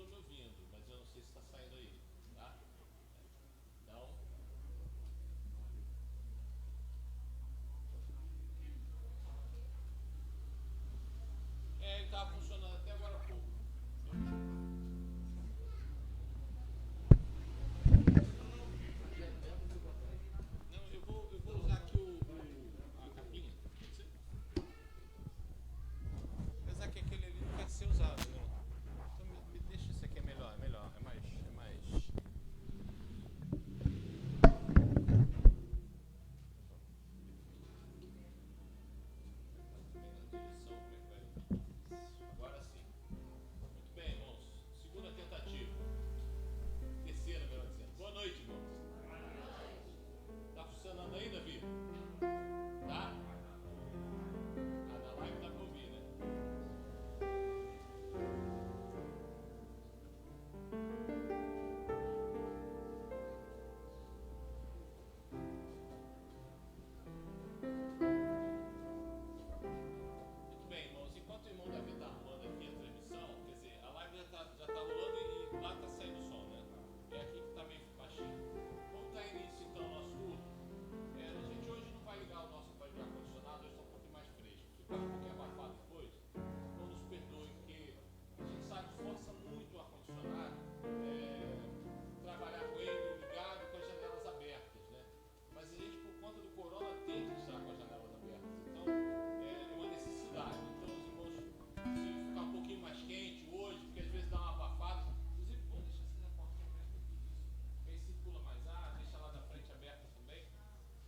estou me ouvindo, mas eu não sei se está saindo aí, tá? Então, ele estava funcionando até agora há pouco. Não, eu vou usar aqui a capinha. Pode ser? Apesar que aquele ali não quer ser usado, né? Então me deixa isso aqui, é melhor, é mais. Agora sim. Muito bem, irmãos. Segunda tentativa. Terceira, melhor dizendo. Boa noite, irmãos. Tá funcionando aí, Davi? Tá? Ah, na live dá pra ouvir, né? Muito bem, irmãos. Enquanto o irmão Davi está arrumando aqui a transmissão, quer dizer, a live já tá rolando e lá tá saindo o som, né? É aqui que tá meio baixinho. Vamos dar início então ao nosso culto. A gente hoje não vai ligar o nosso aparelho de ar-condicionado, hoje está um pouquinho mais fresco. Se ficar um pouquinho abafado depois, não nos perdoe, porque a gente sabe que força muito o ar-condicionado, trabalhar com ele ligado com as janelas abertas, né? Mas a gente, por conta do corona, tem que estar com as janelas abertas. Então, é uma necessidade. Então, os irmãos, se ficar um pouquinho mais quente hoje, porque às vezes dá uma abafada, inclusive, vamos deixar essa portinha aberta aqui, isso. Aí circula mais ar, deixa lá da frente aberta também.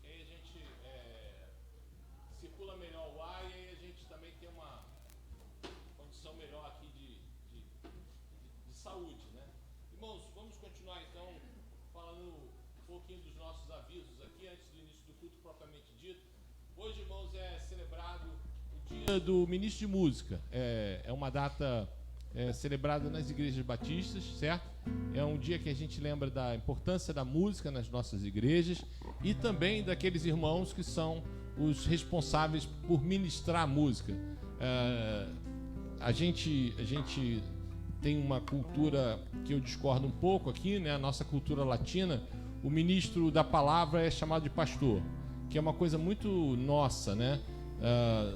E aí a gente circula melhor o ar e aí a gente também tem uma condição melhor aqui de saúde, né? Irmãos, vamos continuar então falando um pouquinho dos nossos avisos aqui antes do início do culto propriamente dito. Hoje, irmãos, é celebrado o dia do ministro de música. É uma data celebrada nas igrejas batistas, certo? É um dia que a gente lembra da importância da música nas nossas igrejas e também daqueles irmãos que são os responsáveis por ministrar a música. A gente tem uma cultura que eu discordo um pouco aqui, né? A nossa cultura latina, o ministro da palavra é chamado de pastor, que é uma coisa muito nossa, né?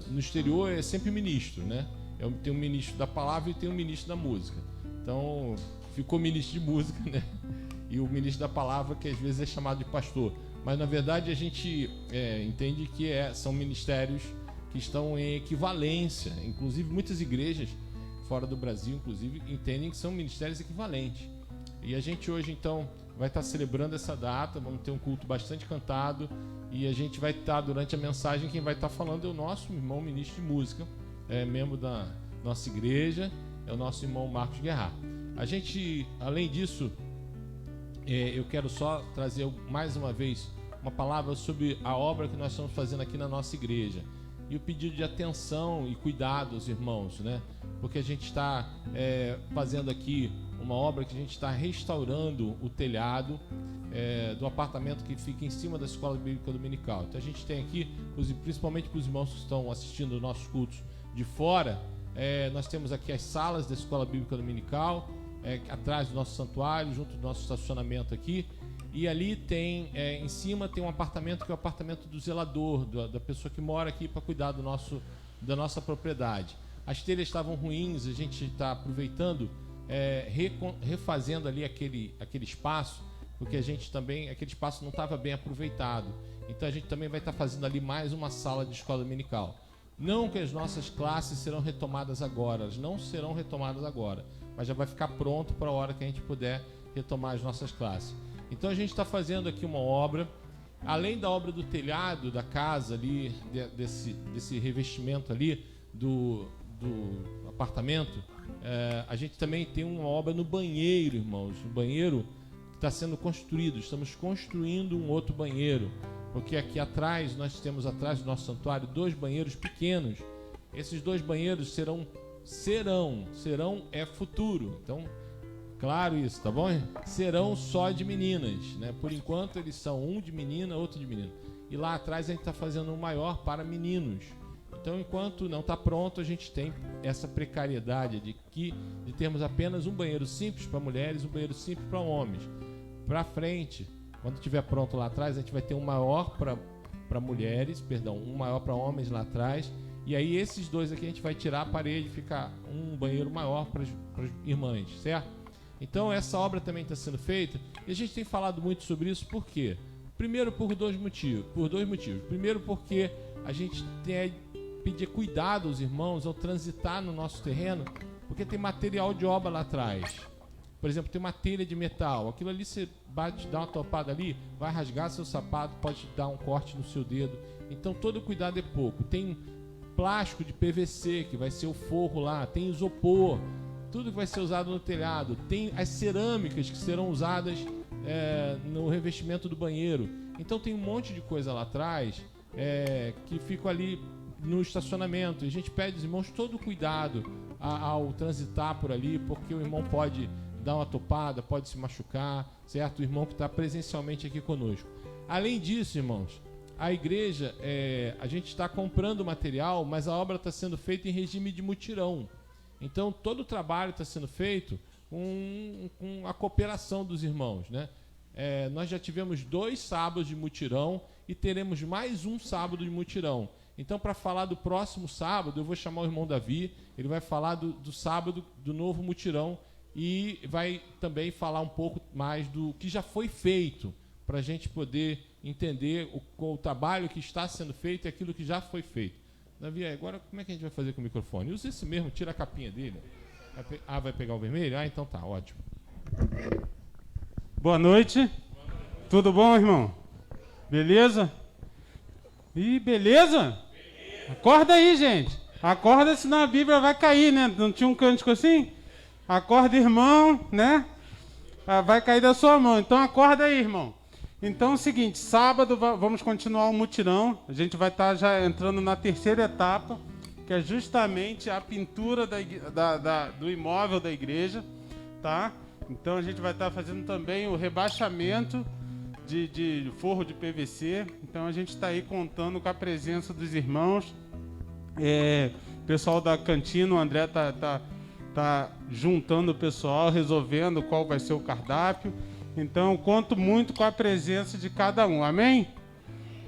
No exterior é sempre ministro, né? Tem um ministro da palavra e tem um ministro da música. Então, ficou ministro de música, né? E o ministro da palavra, que às vezes é chamado de pastor. Mas, na verdade, a gente entende que são ministérios que estão em equivalência. Inclusive, muitas igrejas fora do Brasil, inclusive, entendem que são ministérios equivalentes. E a gente hoje, então, vai estar celebrando essa data, vamos ter um culto bastante cantado e a gente vai estar, durante a mensagem, quem vai estar falando é o nosso irmão ministro de música, membro da nossa igreja, é o nosso irmão Marcos Guerra. A gente, além disso, eu quero só trazer mais uma vez uma palavra sobre a obra que nós estamos fazendo aqui na nossa igreja e o pedido de atenção e cuidado aos irmãos, né? Porque a gente está fazendo aqui uma obra que a gente está restaurando o telhado do apartamento que fica em cima da Escola Bíblica Dominical. Então a gente tem aqui, principalmente para os irmãos que estão assistindo os nossos cultos de fora, nós temos aqui as salas da Escola Bíblica Dominical, atrás do nosso santuário, junto do nosso estacionamento aqui. E ali tem, em cima tem um apartamento que é o apartamento do zelador, da pessoa que mora aqui para cuidar da nossa propriedade. As telhas estavam ruins, a gente está aproveitando, refazendo ali aquele espaço, porque a gente também, aquele espaço não estava bem aproveitado. Então a gente também vai estar fazendo ali mais uma sala de escola dominical. Não que as nossas classes serão retomadas agora, elas não serão retomadas agora, mas já vai ficar pronto para a hora que a gente puder retomar as nossas classes. Então a gente está fazendo aqui uma obra, além da obra do telhado da casa ali, desse revestimento ali do apartamento, a gente também tem uma obra no banheiro, irmãos. O banheiro que está sendo construído, estamos construindo um outro banheiro, porque aqui atrás, nós temos atrás do nosso santuário 2 banheiros pequenos. Esses 2 banheiros serão é futuro, então claro isso, tá bom? Serão só de meninas, né? Por enquanto eles são um de menina, outro de menino. E lá atrás a gente está fazendo um maior para meninos. Então, enquanto não está pronto, a gente tem essa precariedade de termos apenas um banheiro simples para mulheres, um banheiro simples para homens. Para frente, quando estiver pronto lá atrás, a gente vai ter um maior para mulheres, um maior para homens lá atrás. E aí esses dois aqui a gente vai tirar a parede e ficar um banheiro maior para as irmãs, certo? Então essa obra também está sendo feita e a gente tem falado muito sobre isso, por quê? Primeiro por dois motivos. Primeiro porque a gente tem que pedir cuidado aos irmãos ao transitar no nosso terreno, porque tem material de obra lá atrás. Por exemplo, tem uma telha de metal, aquilo ali você bate, dá uma topada ali, vai rasgar seu sapato, pode dar um corte no seu dedo. Então todo cuidado é pouco. Tem plástico de PVC, que vai ser o forro lá, tem isopor, tudo que vai ser usado no telhado, tem as cerâmicas que serão usadas no revestimento do banheiro. Então tem um monte de coisa lá atrás que fica ali no estacionamento. E a gente pede aos irmãos todo cuidado ao transitar por ali, porque o irmão pode dar uma topada, pode se machucar, certo? O irmão que está presencialmente aqui conosco. Além disso, irmãos, a igreja, a gente está comprando material, mas a obra está sendo feita em regime de mutirão. Então, todo o trabalho está sendo feito com a cooperação dos irmãos, né? Nós já tivemos 2 sábados de mutirão e teremos mais um sábado de mutirão. Então, para falar do próximo sábado, eu vou chamar o irmão Davi, ele vai falar do sábado do novo mutirão e vai também falar um pouco mais do que já foi feito, para a gente poder entender o trabalho que está sendo feito e aquilo que já foi feito. Davi, agora como é que a gente vai fazer com o microfone? Usa esse mesmo, tira a capinha dele. Vai pegar o vermelho? Então tá, ótimo. Boa noite. Tudo bom, irmão? Beleza? Beleza? Acorda aí, gente. Acorda, senão a Bíblia vai cair, né? Não tinha um cântico assim? Acorda, irmão, né? Vai cair da sua mão. Então acorda aí, irmão. Então é o seguinte, sábado vamos continuar o mutirão. A gente vai estar já entrando na terceira etapa, que é justamente a pintura do imóvel da igreja, tá? Então a gente vai estar fazendo também o rebaixamento de forro de PVC. Então a gente está aí contando com a presença dos irmãos. O pessoal da cantina, o André tá juntando o pessoal, resolvendo qual vai ser o cardápio. Então, eu conto muito com a presença de cada um, amém?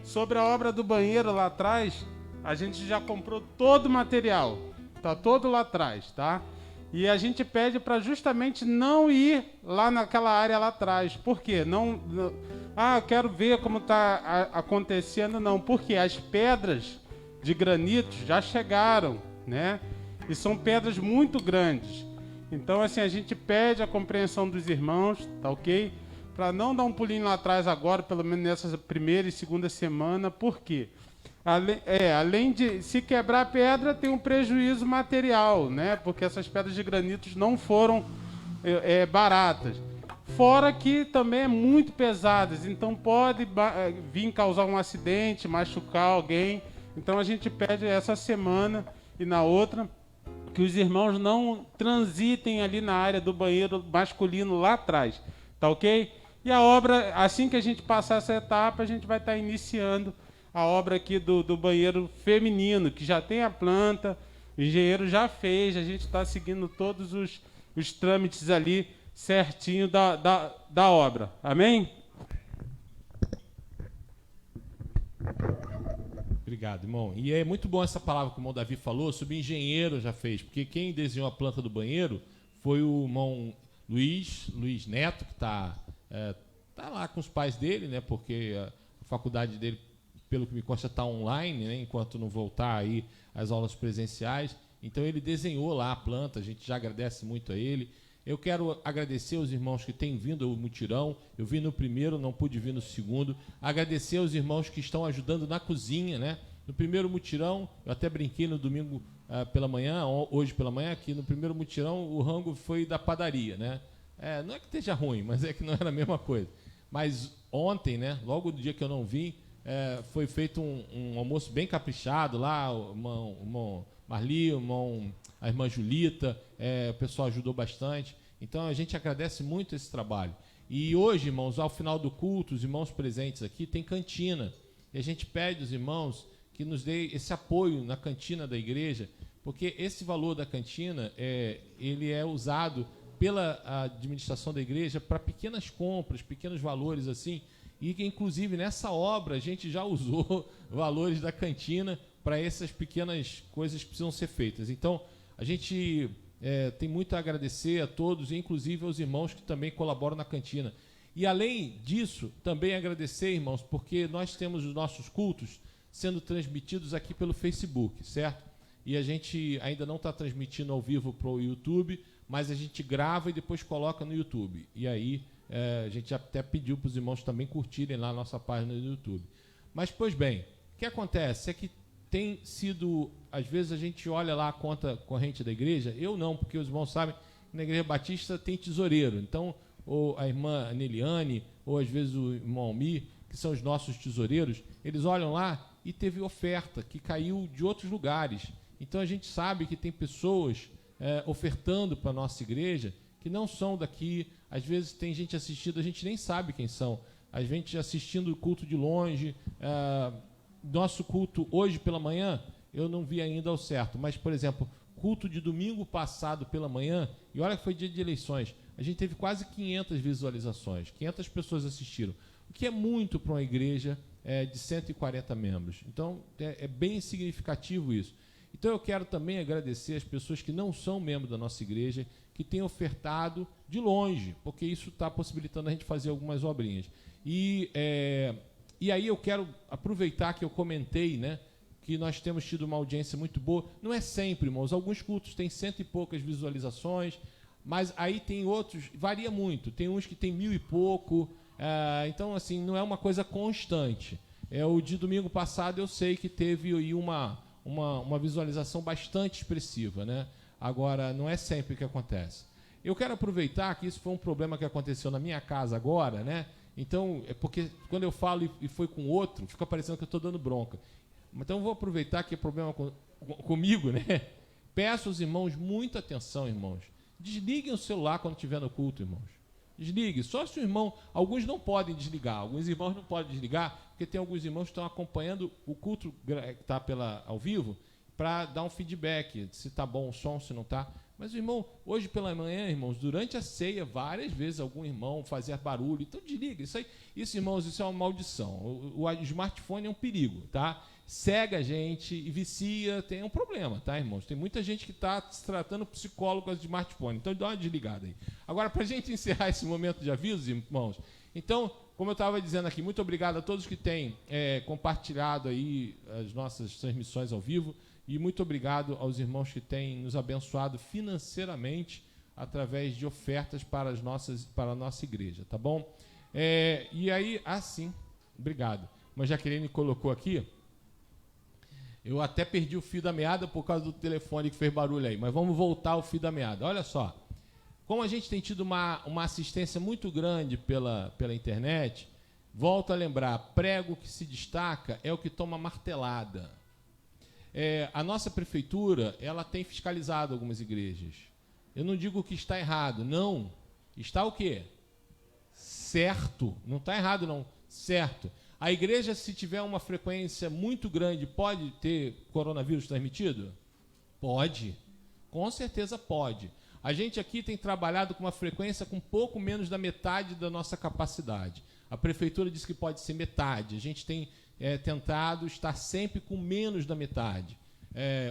Sobre a obra do banheiro lá atrás, a gente já comprou todo o material, tá todo lá atrás, tá? E a gente pede para justamente não ir lá naquela área lá atrás. Por quê? Eu quero ver como está acontecendo, não. Porque as pedras de granito já chegaram, né? E são pedras muito grandes. Então, assim, a gente pede a compreensão dos irmãos, tá ok? Para não dar um pulinho lá atrás agora, pelo menos nessa primeira e segunda semana. Por quê? Além de se quebrar a pedra, tem um prejuízo material, né? Porque essas pedras de granitos não foram baratas. Fora que também é muito pesadas, então pode vir causar um acidente, machucar alguém. Então a gente pede essa semana e na outra que os irmãos não transitem ali na área do banheiro masculino lá atrás, tá ok? E a obra, assim que a gente passar essa etapa, a gente vai estar iniciando a obra aqui do banheiro feminino, que já tem a planta, o engenheiro já fez, a gente está seguindo todos os trâmites ali certinho da obra. Amém? Obrigado, irmão. E é muito bom essa palavra que o irmão Davi falou sobre engenheiro já fez, porque quem desenhou a planta do banheiro foi o irmão Luiz Neto, que está lá com os pais dele, né? Porque a faculdade dele, pelo que me consta, está online, né? Enquanto não voltar aí as aulas presenciais. Então ele desenhou lá a planta, a gente já agradece muito a ele. Eu quero agradecer aos irmãos que têm vindo ao mutirão. Eu vim no primeiro, não pude vir no segundo. Agradecer aos irmãos que estão ajudando na cozinha, né? No primeiro mutirão, eu até brinquei no domingo pela manhã, hoje pela manhã, que no primeiro mutirão o rango foi da padaria, né? Não é que esteja ruim, mas é que não era a mesma coisa. Mas ontem, né, logo do dia que eu não vim, foi feito um almoço bem caprichado lá, o irmão Marli, a irmã Julita, o pessoal ajudou bastante. Então a gente agradece muito esse trabalho. E hoje, irmãos, ao final do culto, os irmãos presentes aqui tem cantina. E a gente pede aos irmãos que nos dê esse apoio na cantina da igreja, porque esse valor da cantina ele é usado pela administração da igreja para pequenas compras, pequenos valores assim, e que inclusive nessa obra a gente já usou valores da cantina para essas pequenas coisas que precisam ser feitas. Então, a gente tem muito a agradecer a todos, inclusive aos irmãos que também colaboram na cantina. E além disso, também agradecer, irmãos, porque nós temos os nossos cultos sendo transmitidos aqui pelo Facebook, certo? E a gente ainda não está transmitindo ao vivo para o YouTube, mas a gente grava e depois coloca no YouTube. E aí a gente até pediu para os irmãos também curtirem lá a nossa página no YouTube. Mas, pois bem, o que acontece é que tem sido, às vezes a gente olha lá a conta corrente da igreja, eu não, porque os irmãos sabem que na Igreja Batista tem tesoureiro. Então, ou a irmã Neliane, ou às vezes o irmão Almir, que são os nossos tesoureiros, eles olham lá e teve oferta que caiu de outros lugares. Então a gente sabe que tem pessoas ofertando para a nossa igreja que não são daqui. Às vezes tem gente assistindo, a gente nem sabe quem são. A gente assistindo o culto de longe. Nosso culto hoje pela manhã, eu não vi ainda ao certo, mas, por exemplo, culto de domingo passado pela manhã, e olha que foi dia de eleições, a gente teve quase 500 visualizações, 500 pessoas assistiram, o que é muito para uma igreja de 140 membros. Então, é bem significativo isso. Então, eu quero também agradecer as pessoas que não são membros da nossa igreja, que têm ofertado de longe, porque isso está possibilitando a gente fazer algumas obrinhas. E aí eu quero aproveitar que eu comentei, né, que nós temos tido uma audiência muito boa. Não é sempre, irmãos. Alguns cultos têm 100 e poucas visualizações, mas aí tem outros, varia muito. Tem uns que tem 1000 e pouco. Então, assim, não é uma coisa constante. O de domingo passado eu sei que teve aí uma visualização bastante expressiva, né? Agora, não é sempre que acontece. Eu quero aproveitar que isso foi um problema que aconteceu na minha casa agora, né? Então, é porque quando eu falo e foi com outro, fica parecendo que eu estou dando bronca. Então, eu vou aproveitar que é problema comigo, né? Peço aos irmãos muita atenção, irmãos. Desliguem o celular quando estiver no culto, irmãos. Desligue. Só se o irmão... Alguns não podem desligar. Alguns irmãos não podem desligar, porque tem alguns irmãos que estão acompanhando o culto que está ao vivo para dar um feedback, se está bom o som, se não está. Mas o irmão, hoje pela manhã, irmãos, durante a ceia, várias vezes algum irmão fazia barulho. Então desliga. Isso, irmãos, isso é uma maldição. O smartphone é um perigo, tá? Cega a gente e vicia, tem um problema, tá, irmãos? Tem muita gente que está se tratando psicólogo de smartphone. Então dá uma desligada aí. Agora, para a gente encerrar esse momento de avisos, irmãos, então, como eu estava dizendo aqui, muito obrigado a todos que têm compartilhado aí as nossas transmissões ao vivo. E muito obrigado aos irmãos que têm nos abençoado financeiramente através de ofertas para a nossa igreja, tá bom? E aí, sim, obrigado. Mas Jaqueline colocou aqui, eu até perdi o fio da meada por causa do telefone que fez barulho aí, mas vamos voltar ao fio da meada. Olha só, como a gente tem tido uma assistência muito grande pela internet, volto a lembrar, prego que se destaca é o que toma martelada. A nossa prefeitura, ela tem fiscalizado algumas igrejas. Eu não digo que está errado, não. Está o quê? Certo. Não está errado, não. Certo. A igreja, se tiver uma frequência muito grande, pode ter coronavírus transmitido? Pode. Com certeza pode. A gente aqui tem trabalhado com uma frequência com pouco menos da metade da nossa capacidade. A prefeitura diz que pode ser metade. A gente tem tentado estar sempre com menos da metade.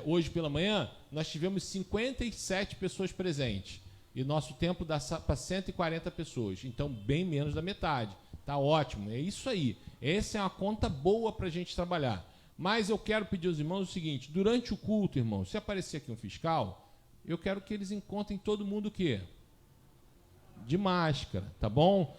Hoje pela manhã, nós tivemos 57 pessoas presentes. E nosso tempo dá para 140 pessoas. Então, bem menos da metade. Está ótimo. É isso aí. Essa é uma conta boa para a gente trabalhar. Mas eu quero pedir aos irmãos o seguinte. Durante o culto, irmãos, se aparecer aqui um fiscal, eu quero que eles encontrem todo mundo o quê? De máscara, tá bom?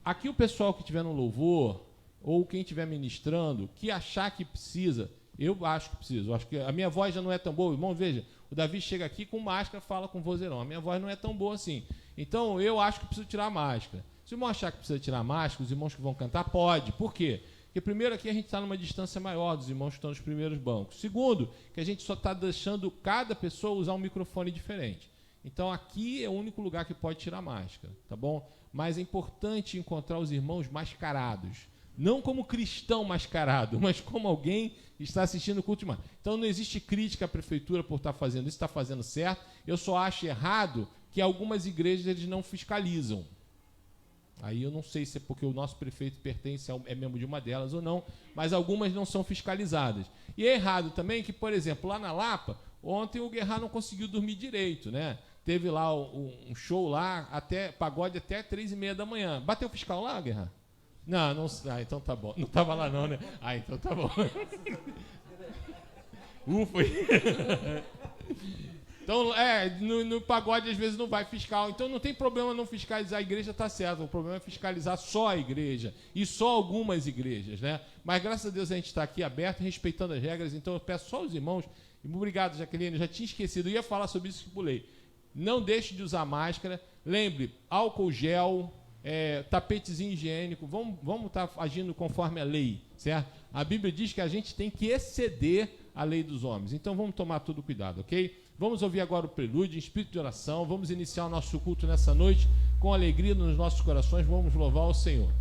Aqui o pessoal que estiver no louvor, ou quem estiver ministrando, que achar que precisa, eu acho que precisa. Eu acho que a minha voz já não é tão boa. Irmão, veja, o Davi chega aqui com máscara, fala com vozeirão. A minha voz não é tão boa assim. Então, eu acho que preciso tirar a máscara. Se o irmão achar que precisa tirar a máscara, os irmãos que vão cantar, pode. Por quê? Porque, primeiro, aqui a gente está numa distância maior dos irmãos que estão nos primeiros bancos. Segundo, que a gente só está deixando cada pessoa usar um microfone diferente. Então, aqui é o único lugar que pode tirar a máscara, tá bom? Mas é importante encontrar os irmãos mascarados. Não como cristão mascarado, mas como alguém está assistindo o culto de manhã. Então não existe crítica à prefeitura por estar fazendo isso, está fazendo certo. Eu só acho errado que algumas igrejas eles não fiscalizam. Aí eu não sei se é porque o nosso prefeito é membro de uma delas ou não, mas algumas não são fiscalizadas. E é errado também que, por exemplo, lá na Lapa, ontem o Guerra não conseguiu dormir direito, né? Teve lá um show lá, pagode até 3h30 da manhã. Bateu o fiscal lá, Guerra? Não. Ah, então tá bom. Não estava lá não, né? Ah, então tá bom. Ufa. Então, no pagode às vezes não vai fiscal. Então não tem problema não fiscalizar a igreja, tá certo. O problema é fiscalizar só a igreja e só algumas igrejas, né? Mas graças a Deus a gente está aqui aberto, respeitando as regras. Então eu peço só aos irmãos, e obrigado, Jaqueline, eu já tinha esquecido, eu ia falar sobre isso que pulei. Não deixe de usar máscara. Lembre, álcool gel, tapetezinho higiênico. Vamos estar agindo conforme a lei, certo? A Bíblia diz que a gente tem que exceder a lei dos homens. Então vamos tomar todo cuidado, ok? Vamos ouvir agora o prelúdio em espírito de oração. Vamos iniciar o nosso culto nessa noite com alegria nos nossos corações. Vamos louvar o Senhor.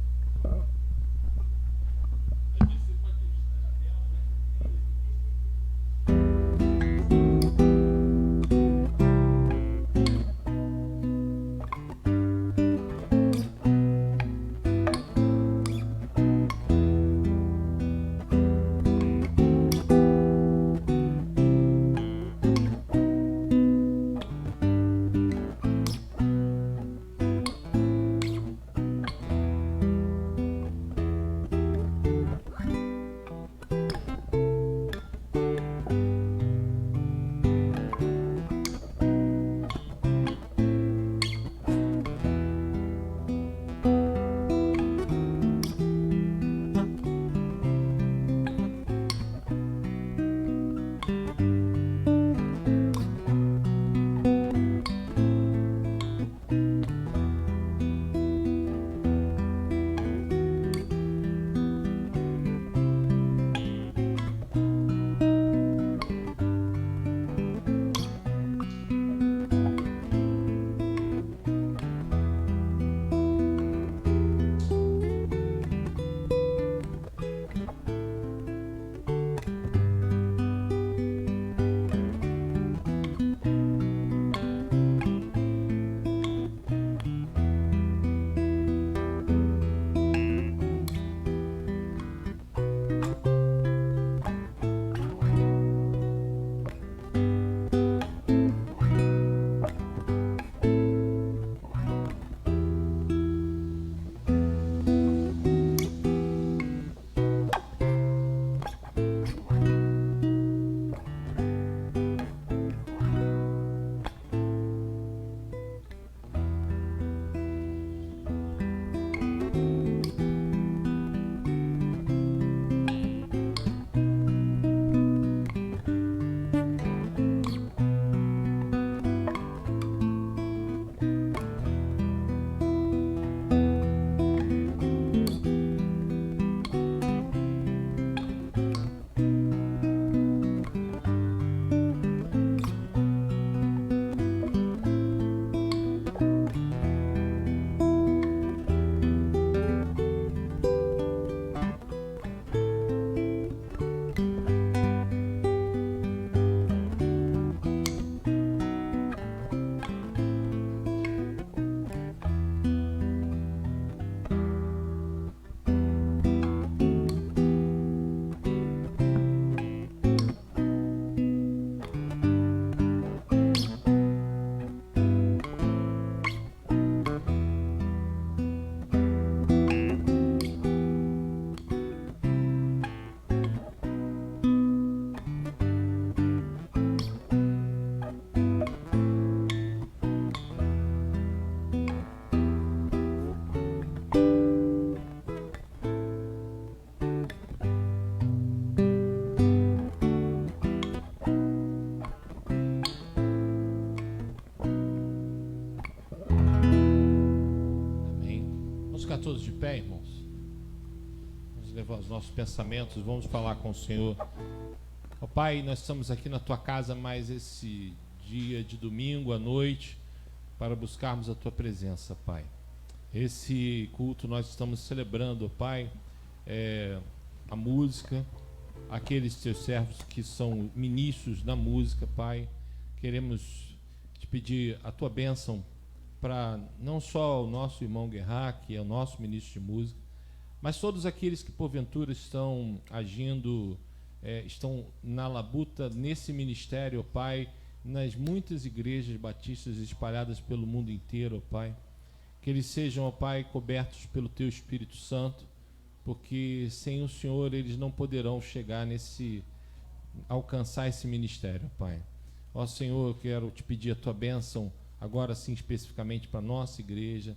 Todos de pé, irmãos. Vamos levar os nossos pensamentos, vamos falar com o Senhor. Ó Pai, nós estamos aqui na Tua casa mais esse dia de domingo à noite para buscarmos a Tua presença, Pai. Esse culto nós estamos celebrando, ó Pai, a música, aqueles teus servos que são ministros da música, Pai. Queremos te pedir a tua bênção para não só o nosso irmão Guerra, que é o nosso ministro de música, mas todos aqueles que porventura estão agindo, estão na labuta nesse ministério, ó Pai, nas muitas igrejas batistas espalhadas pelo mundo inteiro, ó Pai. Que eles sejam, ó Pai, cobertos pelo Teu Espírito Santo, porque sem o Senhor eles não poderão chegar alcançar esse ministério, ó Pai. Ó Senhor, eu quero te pedir a Tua bênção, agora sim especificamente para a nossa igreja,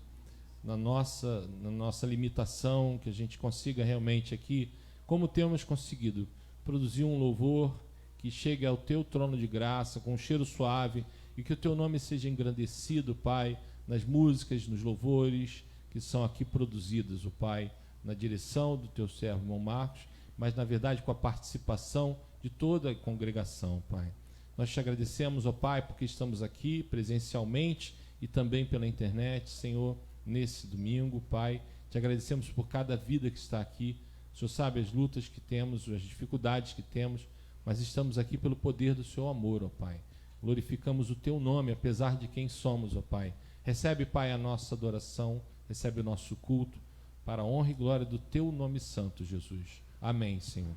na nossa limitação, que a gente consiga realmente aqui, como temos conseguido, produzir um louvor que chegue ao Teu trono de graça, com um cheiro suave, e que o Teu nome seja engrandecido, Pai, nas músicas, nos louvores que são aqui produzidos, o Pai, na direção do Teu servo, irmão Marcos, mas na verdade com a participação de toda a congregação, Pai. Nós te agradecemos, ó Pai, porque estamos aqui presencialmente e também pela internet, Senhor, nesse domingo, Pai. Te agradecemos por cada vida que está aqui. O Senhor sabe as lutas que temos, as dificuldades que temos, mas estamos aqui pelo poder do Seu amor, ó Pai. Glorificamos o Teu nome, apesar de quem somos, ó Pai. Recebe, Pai, a nossa adoração, recebe o nosso culto, para a honra e glória do Teu nome santo, Jesus. Amém, Senhor.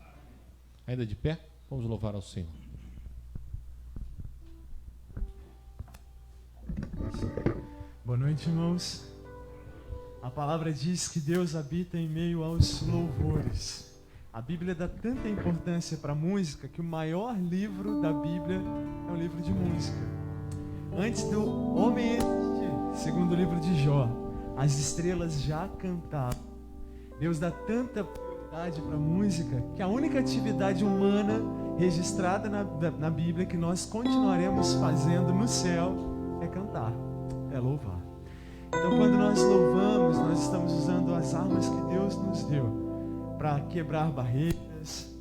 Ainda de pé? Vamos louvar ao Senhor. Boa noite, irmãos. A palavra diz que Deus habita em meio aos louvores. A Bíblia dá tanta importância para a música que o maior livro da Bíblia é um livro de música. Antes do homem existir, segundo o livro de Jó, as estrelas já cantavam. Deus dá tanta prioridade para a música que a única atividade humana registrada na Bíblia que nós continuaremos fazendo no céu é cantar, é louvar. Então, quando nós louvamos, nós estamos usando as armas que Deus nos deu para quebrar barreiras,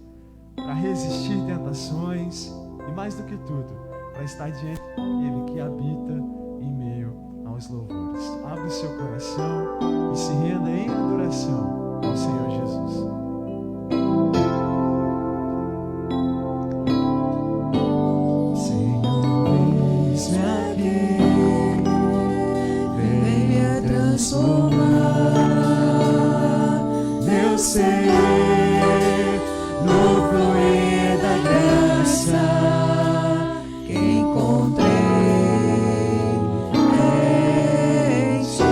para resistir tentações e, mais do que tudo, para estar diante daquele que habita em meio aos louvores. Abra o seu coração e se renda em adoração ao Senhor Jesus. Meu ser no fluir da graça que encontrei em Ti.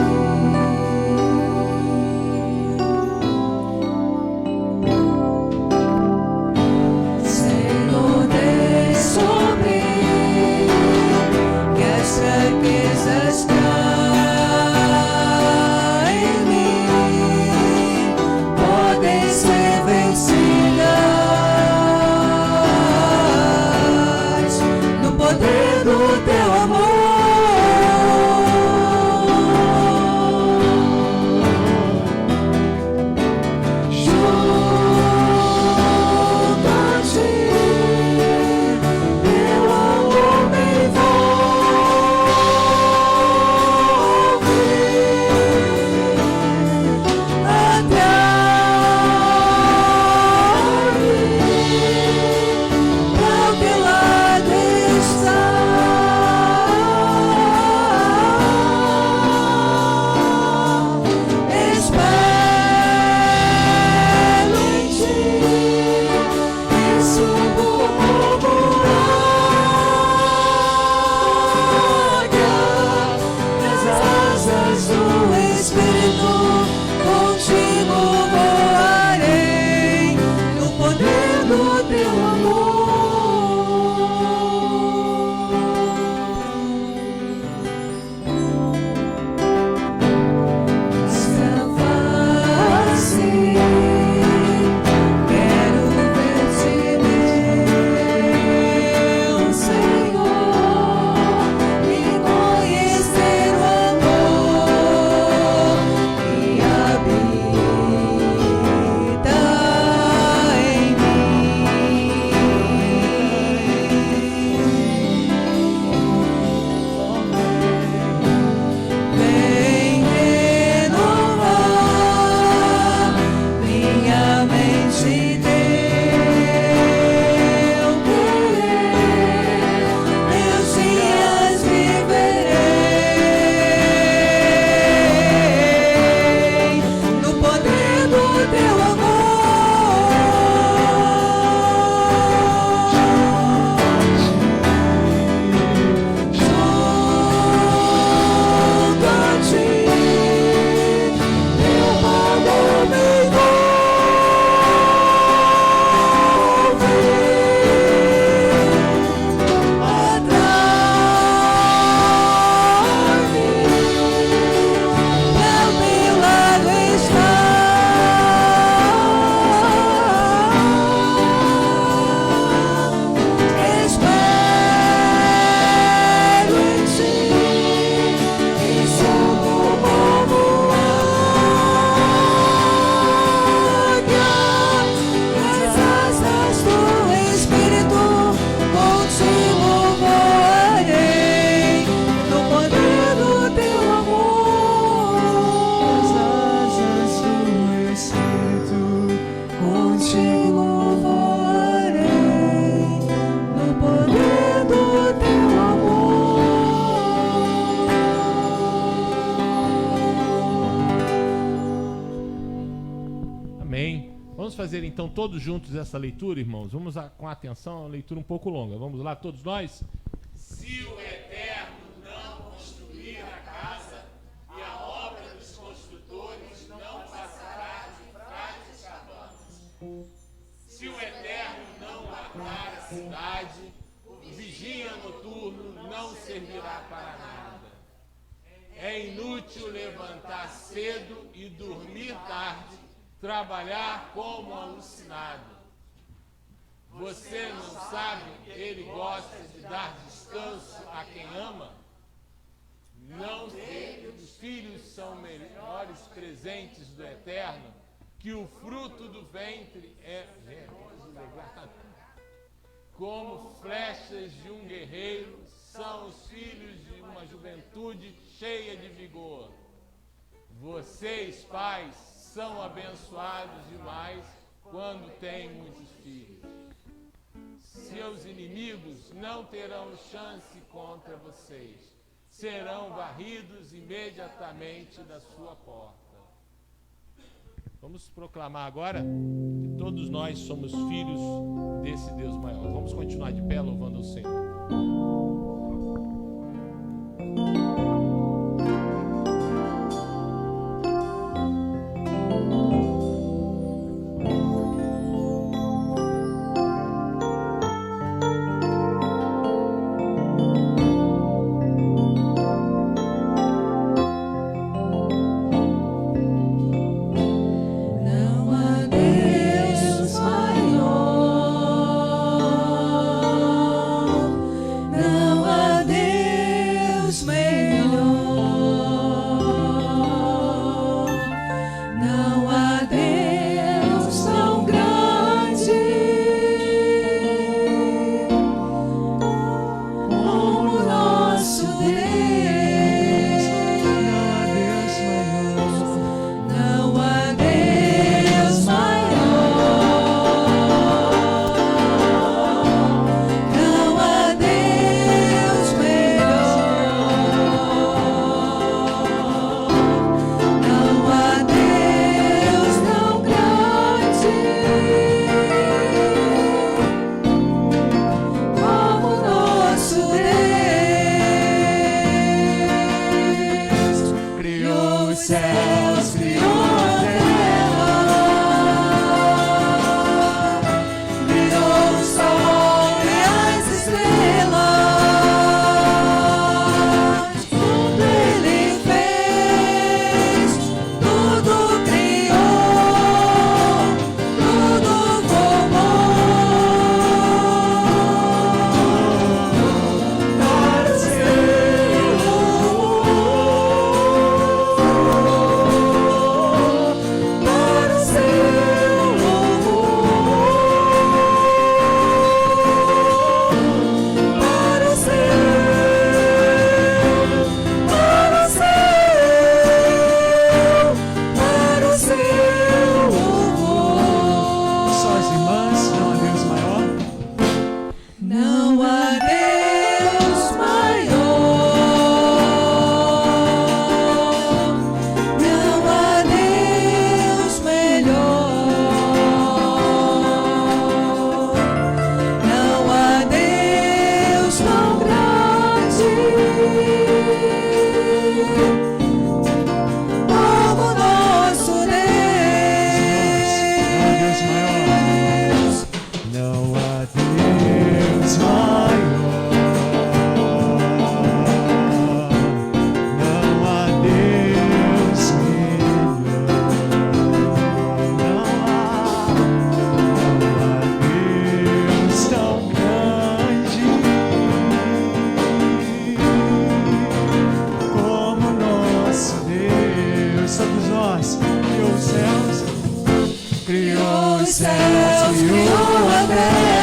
fazer então todos juntos essa leitura, irmãos? Vamos com atenção, é uma leitura um pouco longa. Vamos lá, todos nós? Se o Eterno não construir a casa, e a obra dos construtores não passará de frágeis cabanas. Se o Eterno não guardar a cidade, o vigia noturno não servirá para nada. É inútil levantar cedo e dormir tarde, trabalhar como alucinado. Você não sabe que ele gosta de dar descanso a quem ama? Não vê que os filhos são melhores presentes do Eterno, que o fruto do ventre é generoso, como flechas de um guerreiro são os filhos de uma juventude cheia de vigor. Vocês, pais, são abençoados demais quando têm muitos filhos. Seus inimigos não terão chance contra vocês. Serão varridos imediatamente da sua porta. Vamos proclamar agora que todos nós somos filhos desse Deus maior. Vamos continuar de pé louvando o Senhor. Criou os céus, criou a terra.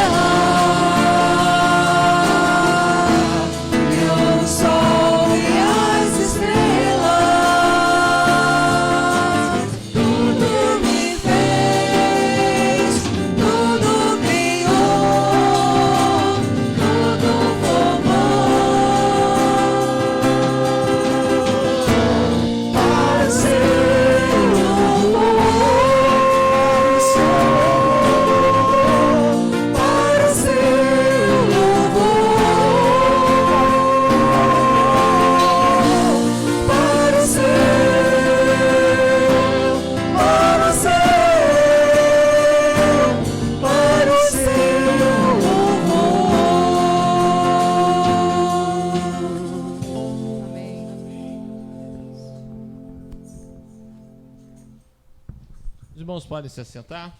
irmãos podem se assentar.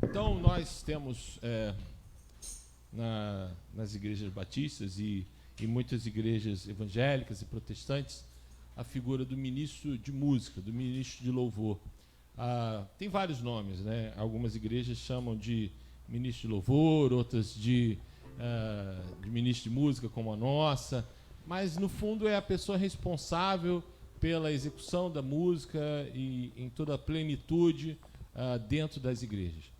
Então, nós temos nas igrejas batistas e muitas igrejas evangélicas e protestantes a figura do ministro de música, do ministro de louvor. Tem vários nomes, né? Algumas igrejas chamam de ministro de louvor, outras de ministro de música, como a nossa, mas no fundo é a pessoa responsável pela execução da música e em toda a plenitude dentro das igrejas.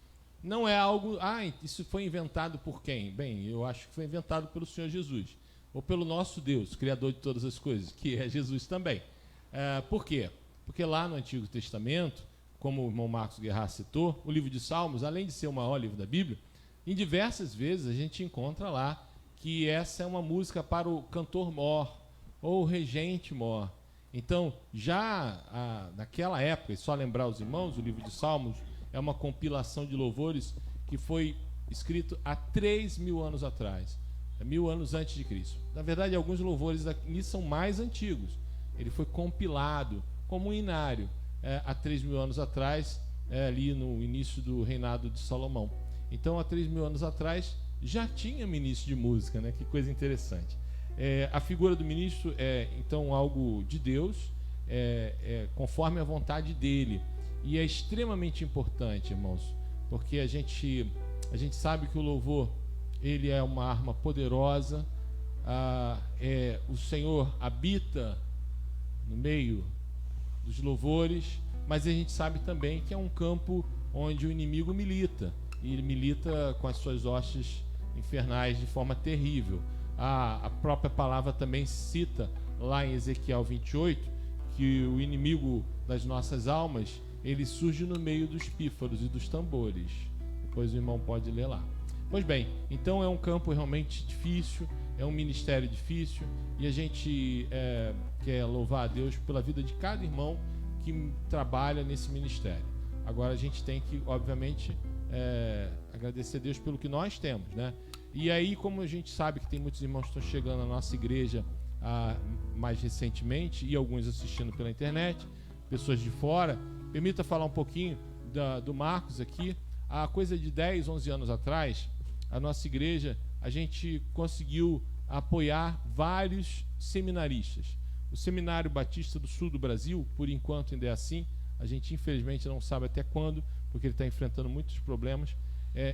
Não é algo... isso foi inventado por quem? Bem, eu acho que foi inventado pelo Senhor Jesus, ou pelo nosso Deus, Criador de todas as coisas, que é Jesus também. Por quê? Porque lá no Antigo Testamento, como o irmão Marcos Guerra citou, o livro de Salmos, além de ser o maior livro da Bíblia, em diversas vezes a gente encontra lá que essa é uma música para o cantor-mor, ou o regente-mor. Então, já naquela época, e só lembrar os irmãos, o livro de Salmos é uma compilação de louvores que foi escrito há 3.000 anos atrás, 1.000 anos antes de Cristo. Na verdade, alguns louvores aqui são mais antigos. Ele foi compilado como um inário há 3.000 anos atrás, ali no início do reinado de Salomão. Então, há 3.000 anos atrás, já tinha ministro de música, né? Que coisa interessante. A figura do ministro é, então, algo de Deus, conforme a vontade dele. E é extremamente importante, irmãos, porque a gente sabe que o louvor, ele é uma arma poderosa. O Senhor habita no meio dos louvores, mas a gente sabe também que é um campo onde o inimigo milita, e ele milita com as suas hostes infernais de forma terrível. A própria palavra também cita lá em Ezequiel 28 que o inimigo das nossas almas, ele surge no meio dos pífaros e dos tambores. Depois o irmão pode ler lá. Pois bem, então é um campo realmente difícil, é um ministério difícil, e a gente quer louvar a Deus pela vida de cada irmão que trabalha nesse ministério. Agora a gente tem que, obviamente, agradecer a Deus pelo que nós temos, né? E aí, como a gente sabe que tem muitos irmãos que estão chegando na nossa igreja mais recentemente, e alguns assistindo pela internet, pessoas de fora, permita falar um pouquinho do Marcos aqui. Há coisa de 10, 11 anos atrás, a nossa igreja, a gente conseguiu apoiar vários seminaristas. O Seminário Batista do Sul do Brasil, por enquanto ainda é assim, a gente infelizmente não sabe até quando, porque ele está enfrentando muitos problemas.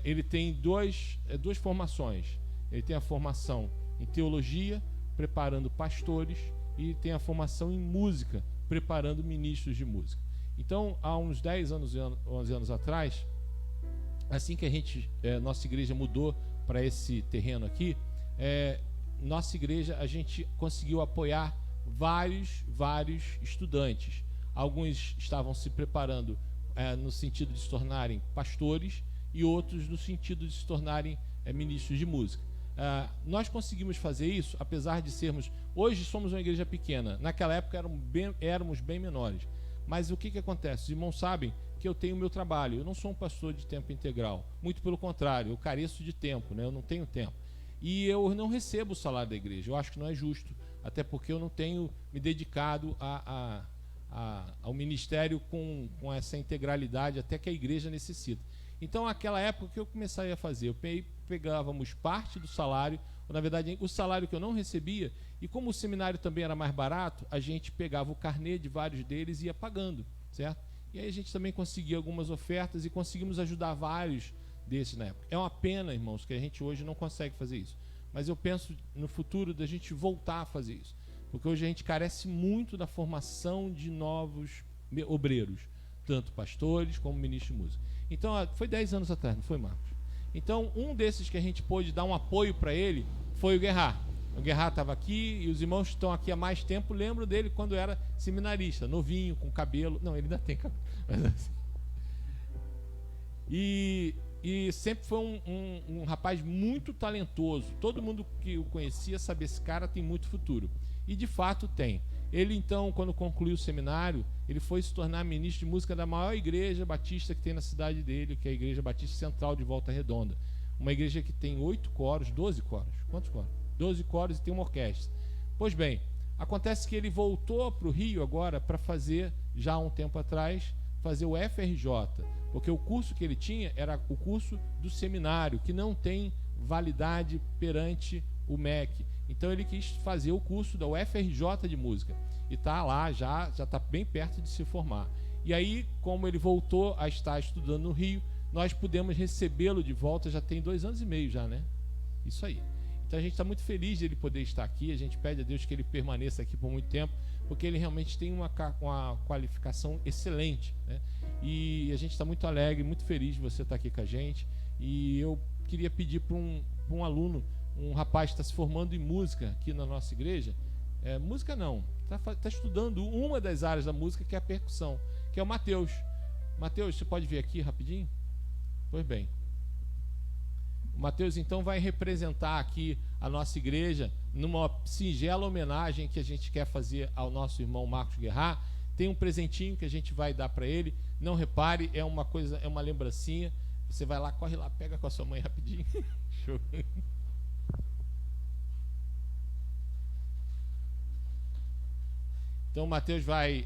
Ele tem duas formações. Ele tem a formação em teologia, preparando pastores, e tem a formação em música, preparando ministros de música. Então, há uns 10 anos, 11 anos atrás, assim que nossa igreja mudou para esse terreno aqui, nossa igreja, a gente conseguiu apoiar vários estudantes. Alguns estavam se preparando no sentido de se tornarem pastores, e outros no sentido de se tornarem ministros de música. Nós conseguimos fazer isso, apesar de sermos... Hoje somos uma igreja pequena, naquela época éramos bem menores. Mas o que acontece? Os irmãos sabem que eu tenho o meu trabalho. Eu não sou um pastor de tempo integral, muito pelo contrário, eu careço de tempo, né? Eu não tenho tempo. E eu não recebo o salário da igreja, eu acho que não é justo, até porque eu não tenho me dedicado ao ministério com essa integralidade até que a igreja necessita. Então, naquela época, o que eu comecei a fazer? Pegávamos parte do salário, ou, na verdade, o salário que eu não recebia, e como o seminário também era mais barato, a gente pegava o carnê de vários deles e ia pagando, certo? E aí a gente também conseguia algumas ofertas e conseguimos ajudar vários desses na época. É uma pena, irmãos, que a gente hoje não consegue fazer isso. Mas eu penso no futuro da gente voltar a fazer isso. Porque hoje a gente carece muito da formação de novos obreiros, tanto pastores como ministros de música. Então, foi 10 anos atrás, não foi, Marcos? Então, um desses que a gente pôde dar um apoio para ele foi o Guerra. O Guerra estava aqui, e os irmãos que estão aqui há mais tempo lembram dele quando era seminarista, novinho, com cabelo. Não, ele ainda tem cabelo. Mas assim. E sempre foi um rapaz muito talentoso. Todo mundo que o conhecia sabia, esse cara tem muito futuro. E de fato tem. Ele então, quando concluiu o seminário, ele foi se tornar ministro de música da maior igreja batista que tem na cidade dele, que é a Igreja Batista Central de Volta Redonda. Uma igreja que tem 8 coros, 12 coros. Quantos coros? 12 coros e tem uma orquestra. Pois bem, Acontece que ele voltou para o Rio agora para fazer, já há um tempo atrás, fazer o FRJ, porque o curso que ele tinha era o curso do seminário, que não tem validade perante o MEC. Então ele quis fazer o curso da UFRJ de música e está lá, já está bem perto de se formar. E aí, como ele voltou a estar estudando no Rio, nós pudemos recebê-lo de volta, já tem 2 anos e meio já, né? Isso aí. Então a gente está muito feliz de ele poder estar aqui, a gente pede a Deus que ele permaneça aqui por muito tempo, porque ele realmente tem uma qualificação excelente, né? E a gente está muito alegre, muito feliz de você estar aqui com a gente. E eu queria pedir para um aluno, um rapaz que está se formando em música aqui na nossa igreja, música não, está estudando uma das áreas da música, que é a percussão, que é o Matheus. Matheus, você pode vir aqui rapidinho? Pois bem. O Matheus então vai representar aqui a nossa igreja numa singela homenagem que a gente quer fazer ao nosso irmão Marcos Guerra. Tem um presentinho que a gente vai dar para ele. Não repare, é uma coisa, é uma lembrancinha. Você vai lá, corre lá, pega com a sua mãe rapidinho. Show. Então o Matheus vai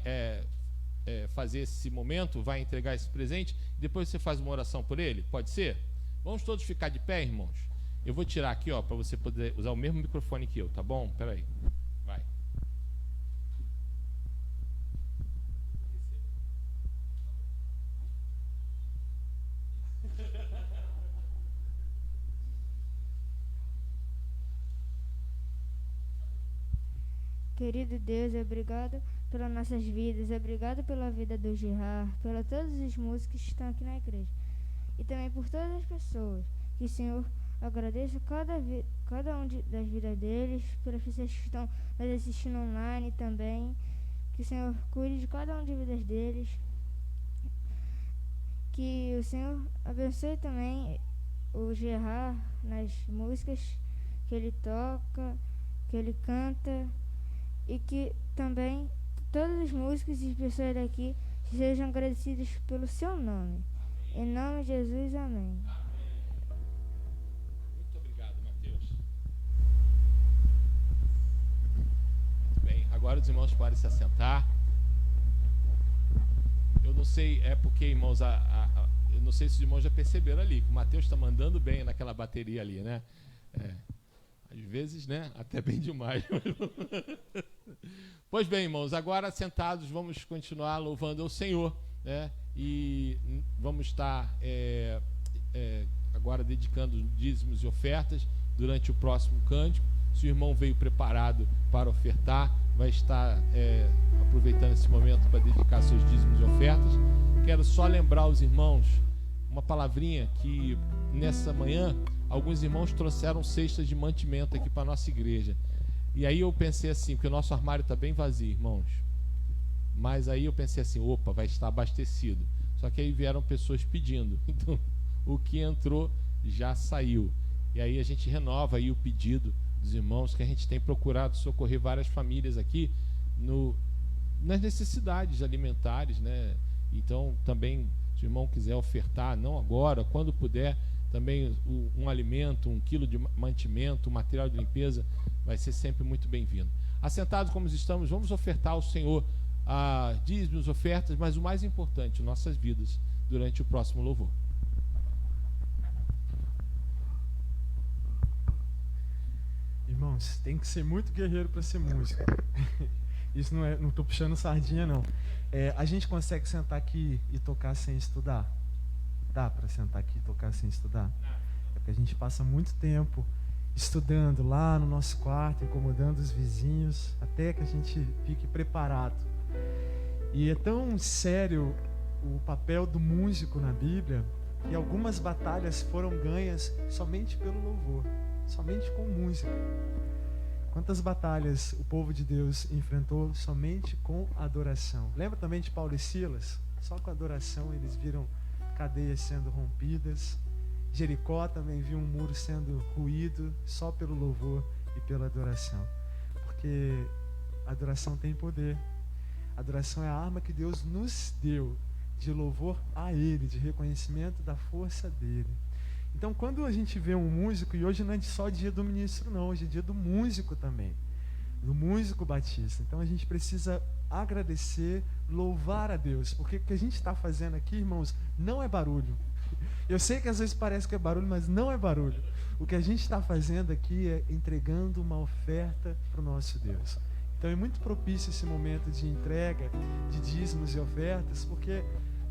fazer esse momento, vai entregar esse presente. Depois você faz uma oração por ele, pode ser? Vamos todos ficar de pé, irmãos? Eu vou tirar aqui, ó, para você poder usar o mesmo microfone que eu, tá bom? Espera aí. Vai. Querido Deus, obrigado pelas nossas vidas, obrigado pela vida do Gerard, pelas todas as músicas que estão aqui na igreja. E também por todas as pessoas. Que o Senhor agradeça cada um das vidas deles, pelas pessoas que estão nos assistindo online também. Que o Senhor cuide de cada um das vidas deles. Que o Senhor abençoe também o Gerard nas músicas que ele toca, que ele canta. E que também todas as músicas e as pessoas daqui sejam agradecidas pelo seu nome. Em nome de Jesus, amém. Muito obrigado, Matheus. Muito bem, agora os irmãos podem se assentar. Eu não sei, é porque, irmãos, eu não sei se os irmãos já perceberam ali, que o Matheus está mandando bem naquela bateria ali, né? Às vezes, né? Até bem demais. Pois bem, irmãos, agora sentados vamos continuar louvando ao Senhor, né? E vamos estar agora dedicando dízimos e ofertas durante o próximo cântico. Se o irmão veio preparado para ofertar, vai estar aproveitando esse momento para dedicar seus dízimos e ofertas. Quero só lembrar os irmãos uma palavrinha que nessa manhã alguns irmãos trouxeram cestas de mantimento aqui para a nossa igreja. E aí eu pensei assim, porque o nosso armário está bem vazio, irmãos. Mas aí eu pensei assim, opa, vai estar abastecido. Só que aí vieram pessoas pedindo. Então, o que entrou já saiu. E aí a gente renova aí o pedido dos irmãos, que a gente tem procurado socorrer várias famílias aqui nas necessidades alimentares, né? Então, também, se o irmão quiser ofertar, não agora, quando puder, também um alimento, 1 quilo de mantimento, material de limpeza, vai ser sempre muito bem-vindo. Assentados como estamos, vamos ofertar ao Senhor dízimos, ofertas, mas o mais importante, nossas vidas, durante o próximo louvor. Irmãos, tem que ser muito guerreiro para ser músico. Isso não estou puxando sardinha, não. A gente consegue sentar aqui e tocar sem estudar? Dá para sentar aqui e tocar sem estudar? É porque a gente passa muito tempo estudando lá no nosso quarto, incomodando os vizinhos, até que a gente fique preparado. E é tão sério o papel do músico na Bíblia que algumas batalhas foram ganhas somente pelo louvor, somente com música. Quantas batalhas o povo de Deus enfrentou somente com adoração? Lembra também de Paulo e Silas? Só com adoração eles viram cadeias sendo rompidas. Jericó também viu um muro sendo ruído só pelo louvor e pela adoração. Porque a adoração tem poder. A adoração é a arma que Deus nos deu de louvor a Ele, de reconhecimento da força dEle. Então, quando a gente vê um músico, e hoje não é só dia do ministro não, hoje é dia do músico também. do músico batista. Então a gente precisa agradecer, louvar a Deus, porque o que a gente está fazendo aqui, irmãos, não é barulho. Eu sei que às vezes parece que é barulho, mas não é barulho. O que a gente está fazendo aqui é entregando uma oferta para o nosso Deus. Então é muito propício esse momento de entrega de dízimos e ofertas, porque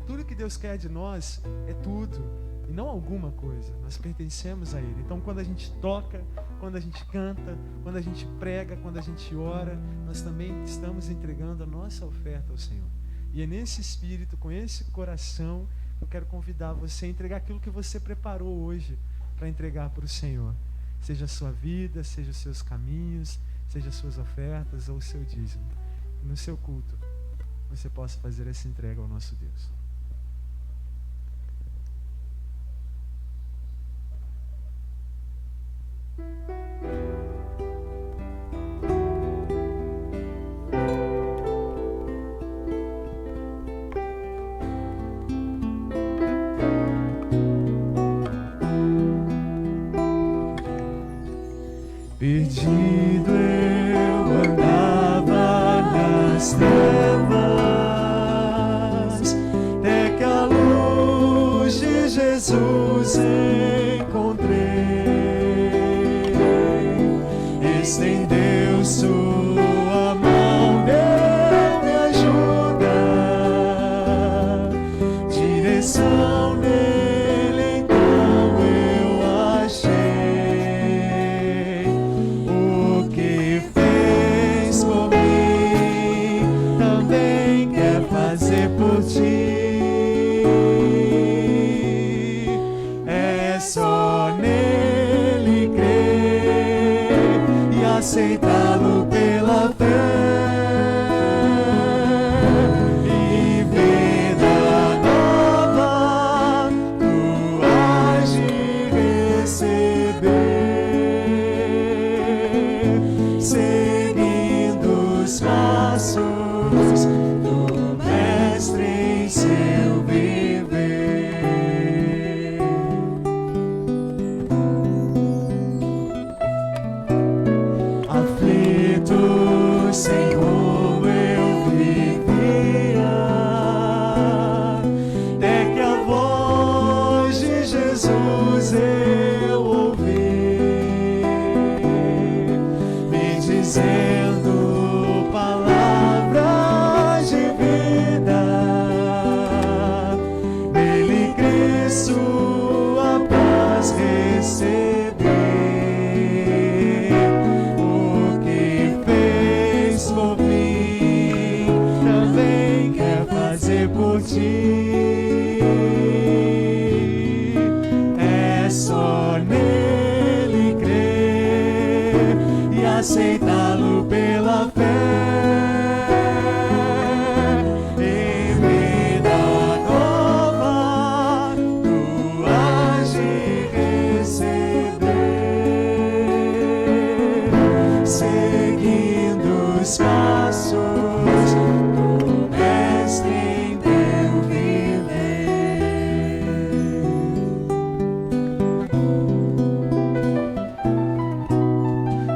tudo que Deus quer de nós é tudo, e não alguma coisa. Nós pertencemos a Ele. Então quando a gente toca, quando a gente canta, quando a gente prega, quando a gente ora, nós também estamos entregando a nossa oferta ao Senhor. E é nesse espírito, com esse coração, eu quero convidar você a entregar aquilo que você preparou hoje para entregar para o Senhor. Seja a sua vida, seja os seus caminhos, seja as suas ofertas ou o seu dízimo. No seu culto, você possa fazer essa entrega ao nosso Deus. Perdido eu andava nas trevas, até que a luz de Jesus encontrei. Estendeu sua mão, deu-me ajuda, direção nele então eu achei. O que fez por mim também quer fazer por ti. É só nele crer e aceitá-lo pela fé, e vida nova tu hás de receber, seguindo os passos do Mestre em seu viver. Aflito, sem rumo eu vivia, até que a voz de Jesus eu ouvi, me dizendo palavras de vida. Nele Cristo a paz recebi. O que fez por mim também quer fazer por ti. É só nele crer e aceitá-lo pela fé, e vida nova tu hás de receber, seguindo os passos do Mestre em teu viver.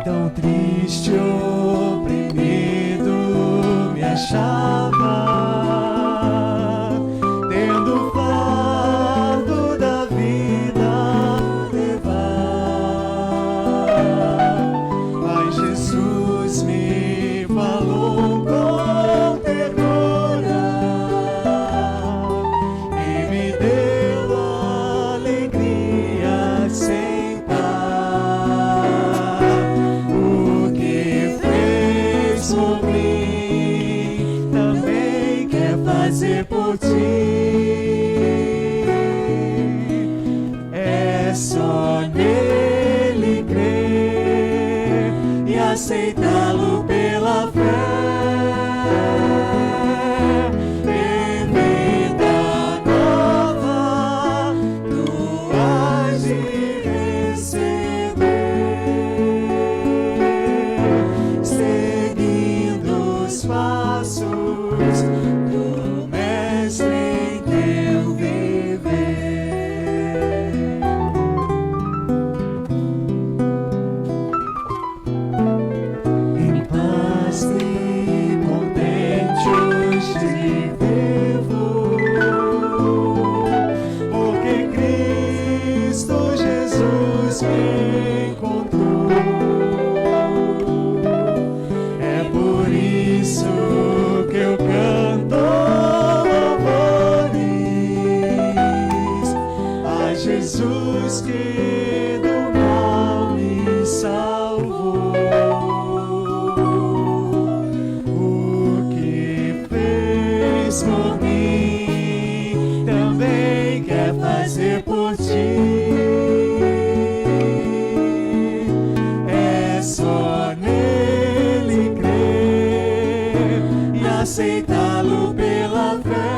Tão triste, oprimido me achava, tendo o fardo da vida levar. Mas Jesus me falou com ternura e me deu alegria sem par. O que fez por mim também quer fazer por ti. É só nele crer e aceitá-lo pela fé, e vida nova tu hás de receber, seguindo os passos do Mestre em teu viver. Em Jesus que do mal me salvou. O que fez por mim também quer fazer por ti. É só nele crer e aceitá-lo pela fé.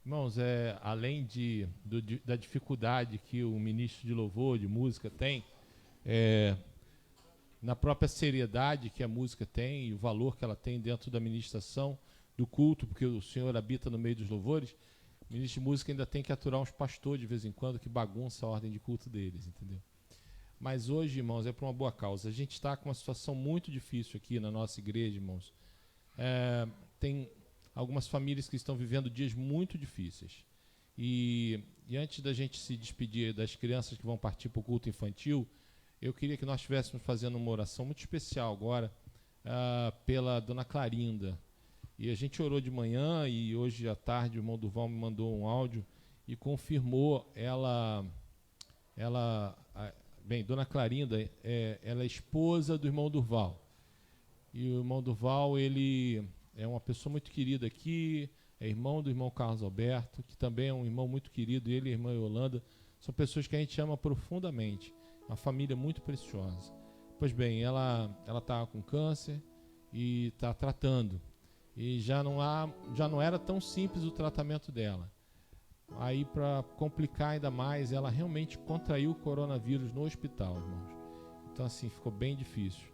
Irmãos, além da dificuldade que o ministro de louvor, de música tem, na própria seriedade que a música tem e o valor que ela tem dentro da ministração, do culto, porque o Senhor habita no meio dos louvores, o ministro de música ainda tem que aturar uns pastores de vez em quando que bagunça a ordem de culto deles, entendeu? Mas hoje, irmãos, é por uma boa causa. A gente está com uma situação muito difícil aqui na nossa igreja, irmãos. Tem algumas famílias que estão vivendo dias muito difíceis. E antes da gente se despedir das crianças que vão partir para o culto infantil, eu queria que nós estivéssemos fazendo uma oração muito especial agora pela dona Clarinda. E a gente orou de manhã e hoje à tarde o irmão Durval me mandou um áudio e confirmou bem, dona Clarinda, ela é esposa do irmão Durval. E o irmão Durval, ele é uma pessoa muito querida aqui, é irmão do irmão Carlos Alberto, que também é um irmão muito querido, ele e a irmã Yolanda, são pessoas que a gente ama profundamente, uma família muito preciosa. Pois bem, ela está com câncer e está tratando, e já não era tão simples o tratamento dela. Aí, para complicar ainda mais, ela realmente contraiu o coronavírus no hospital, irmãos. Então, assim, ficou bem difícil.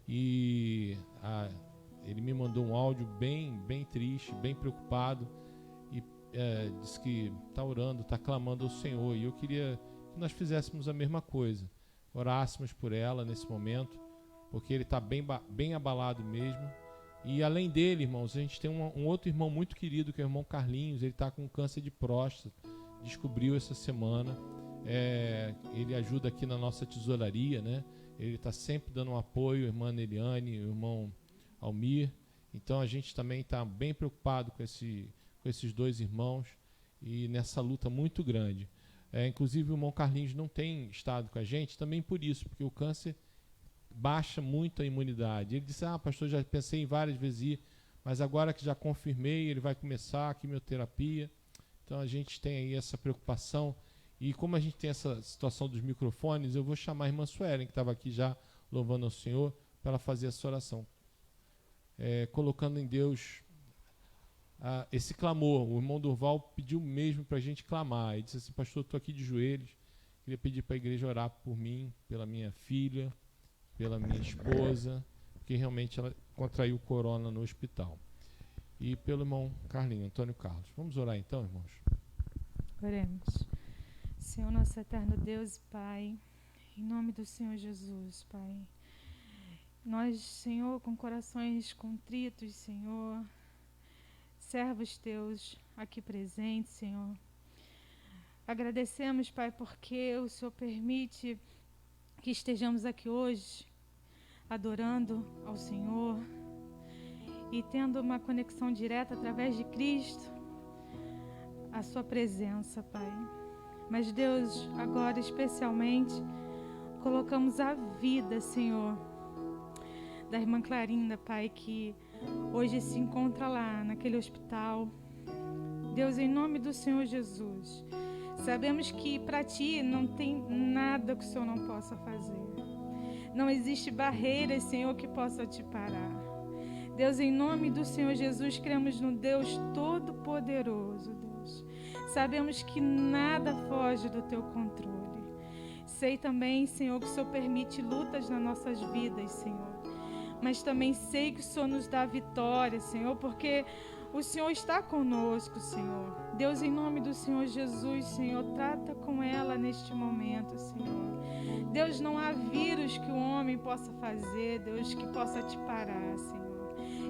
E ele me mandou um áudio bem triste, bem preocupado, e disse que está orando, está clamando ao Senhor. E eu queria que nós fizéssemos a mesma coisa, orássemos por ela nesse momento, porque ele está bem abalado mesmo. E além dele, irmãos, a gente tem um outro irmão muito querido, que é o irmão Carlinhos. Ele está com câncer de próstata, descobriu essa semana. Ele ajuda aqui na nossa tesouraria, né? Ele está sempre dando um apoio, a irmã Neliane, o irmão Almir. Então a gente também está bem preocupado com esses dois irmãos e nessa luta muito grande. Inclusive o irmão Carlinhos não tem estado com a gente também por isso, porque o câncer baixa muito a imunidade. Ele disse, pastor, já pensei em várias vezes ir, mas agora que já confirmei, ele vai começar a quimioterapia. Então a gente tem aí essa preocupação. E como a gente tem essa situação dos microfones, eu vou chamar a irmã Suelen, que estava aqui já louvando ao Senhor, para ela fazer essa oração. Colocando em Deus esse clamor. O irmão Durval pediu mesmo para a gente clamar. Ele disse assim, pastor, estou aqui de joelhos, queria pedir para a igreja orar por mim, pela minha filha, pela minha esposa, porque realmente ela contraiu corona no hospital. E pelo irmão Carlinhos, Antônio Carlos. Vamos orar então, irmãos? Oremos. Senhor, nosso eterno Deus e Pai, em nome do Senhor Jesus, Pai. Nós, Senhor, com corações contritos, Senhor, servos teus aqui presentes, Senhor. Agradecemos, Pai, porque o Senhor permite que estejamos aqui hoje, adorando ao Senhor e tendo uma conexão direta através de Cristo, a sua presença, Pai. Mas, Deus, agora especialmente, colocamos a vida, Senhor, da irmã Clarinda, Pai, que hoje se encontra lá naquele hospital. Deus, em nome do Senhor Jesus, sabemos que para Ti não tem nada que o Senhor não possa fazer. Não existe barreira, Senhor, que possa Te parar. Deus, em nome do Senhor Jesus, cremos no Deus Todo-Poderoso, Deus. Sabemos que nada foge do teu controle. Sei também, Senhor, que o Senhor permite lutas nas nossas vidas, Senhor. Mas também sei que o Senhor nos dá vitória, Senhor, porque o Senhor está conosco, Senhor. Deus, em nome do Senhor Jesus, Senhor, trata com ela neste momento, Senhor. Deus, não há vírus que o homem possa fazer, Deus, que possa te parar, Senhor.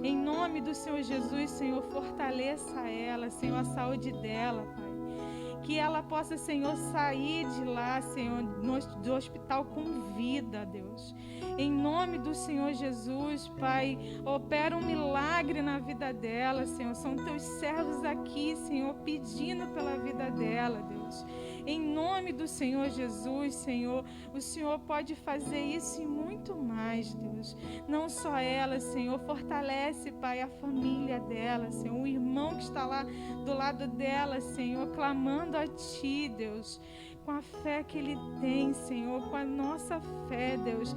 Em nome do Senhor Jesus, Senhor, fortaleça ela, Senhor, a saúde dela, Pai. Que ela possa, Senhor, sair de lá, Senhor, do hospital com vida, Deus. Em nome do Senhor Jesus, Pai, opera um milagre na vida dela, Senhor. São teus servos aqui, Senhor, pedindo pela vida dela, Deus. Em nome do Senhor Jesus, Senhor, o Senhor pode fazer isso e muito mais, Deus. Não só ela, Senhor, fortalece, Pai, a família dela, Senhor, o irmão que está lá do lado dela, Senhor, clamando a Ti, Deus. Com a fé que ele tem, Senhor, com a nossa fé, Deus,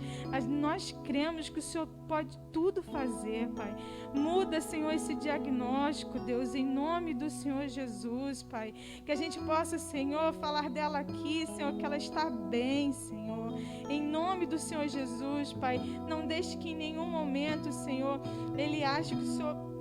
nós cremos que o Senhor pode tudo fazer, Pai. Muda, Senhor, esse diagnóstico, Deus, em nome do Senhor Jesus, Pai. Que a gente possa, Senhor, falar dela aqui, Senhor, que ela está bem, Senhor. Em nome do Senhor Jesus, Pai, não deixe que em nenhum momento, Senhor, ele ache que o Senhor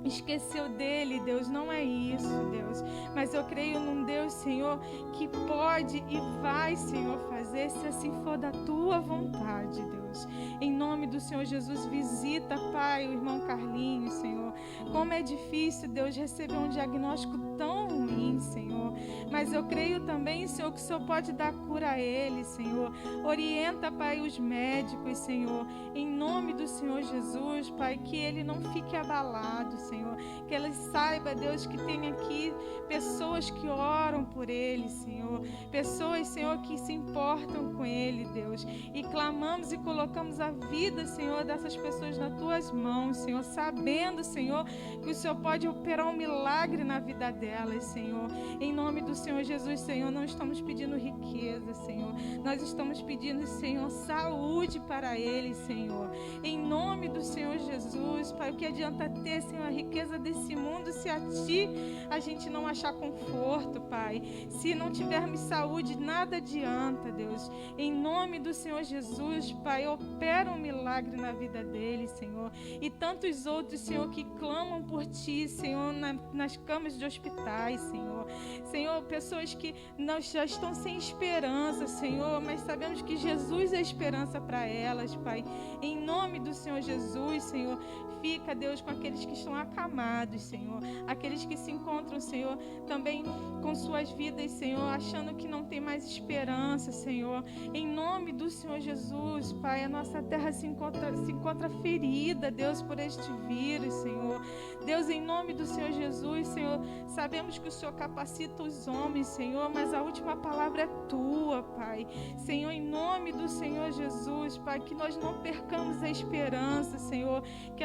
esqueceu dele, Deus. Não é isso, Deus. Mas eu creio num Deus, Senhor, que pode e vai, Senhor, fazer, se assim for da tua vontade, Deus. Em nome do Senhor Jesus, visita, Pai, o irmão Carlinhos, Senhor. Como é difícil, Deus, receber um diagnóstico tão ruim, Senhor. Mas eu creio também, Senhor, que o Senhor pode dar cura a ele, Senhor. Orienta, Pai, os médicos, Senhor. Em nome do Senhor Jesus, Pai, que ele não fique abalado, Senhor. Que ele saiba, Deus, que tem aqui pessoas que oram por ele, Senhor. Pessoas, Senhor, que se importam com ele, Deus. E clamamos e colocamos a vida, Senhor, dessas pessoas nas tuas mãos, Senhor. Sabendo, Senhor, que o Senhor pode operar um milagre na vida delas, Senhor. Em nome do Senhor Jesus, Senhor, não estamos pedindo riqueza, Senhor. Nós estamos pedindo, Senhor, saúde para eles, Senhor. Em nome do Senhor Jesus, Pai, o que adianta ter, Senhor, a riqueza desse mundo se a Ti a gente não achar conforto, Pai. Se não tivermos saúde, nada adianta, Deus. Em nome do Senhor Jesus, Pai, opera um milagre na vida deles, Senhor. E tantos outros, Senhor, que clamam por Ti, Senhor, nas camas de hospitais, Senhor. Senhor, pessoas que já estão sem esperança, Senhor, mas sabemos que Jesus é a esperança para elas, Pai. Em nome do Senhor Jesus, Senhor, fica, Deus, com aqueles que estão acamados, Senhor. Aqueles que se encontram, Senhor, também com suas vidas, Senhor, achando que não tem mais esperança, Senhor. Em nome do Senhor Jesus, Pai, a nossa terra se encontra ferida, Deus, por este vírus, Senhor. Deus, em nome do Senhor Jesus, Senhor, sabemos que o Senhor capacita os homens, Senhor, mas a última palavra é Tua, Pai. Senhor, em nome do Senhor Jesus, Pai, que nós não percamos a esperança, Senhor, que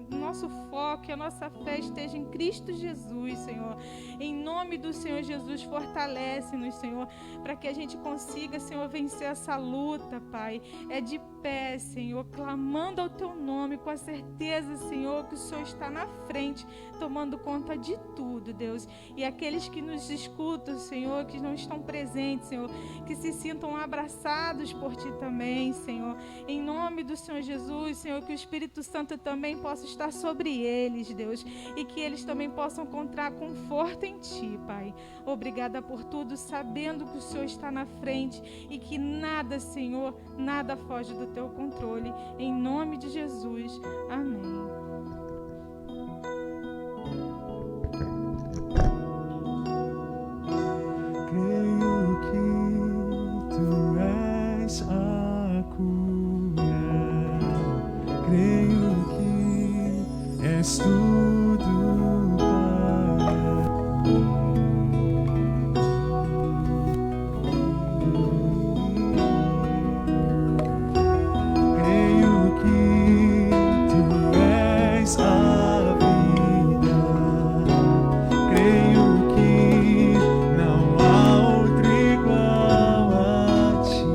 nosso foco, que a nossa fé esteja em Cristo Jesus, Senhor. Em nome do Senhor Jesus, fortalece-nos, Senhor, para que a gente consiga, Senhor, vencer essa luta, Pai. É de pé, Senhor, clamando ao Teu nome, com a certeza, Senhor, que o Senhor está na frente, tomando conta de tudo, Deus. E aqueles que nos escutam, Senhor, que não estão presentes, Senhor, que se sintam abraçados por Ti também, Senhor. Em nome do Senhor Jesus, Senhor, que o Espírito Santo também possa estar sobre eles, Deus, e que eles também possam encontrar conforto em Ti, Pai. Obrigada por tudo, sabendo que o Senhor está na frente e que nada, Senhor, nada foge do Teu controle. Em nome de Jesus. Amém. Creio que Tu és a cura. Creio que és tudo para mim. Creio que Tu és a vida. Creio que não há outro igual a Ti.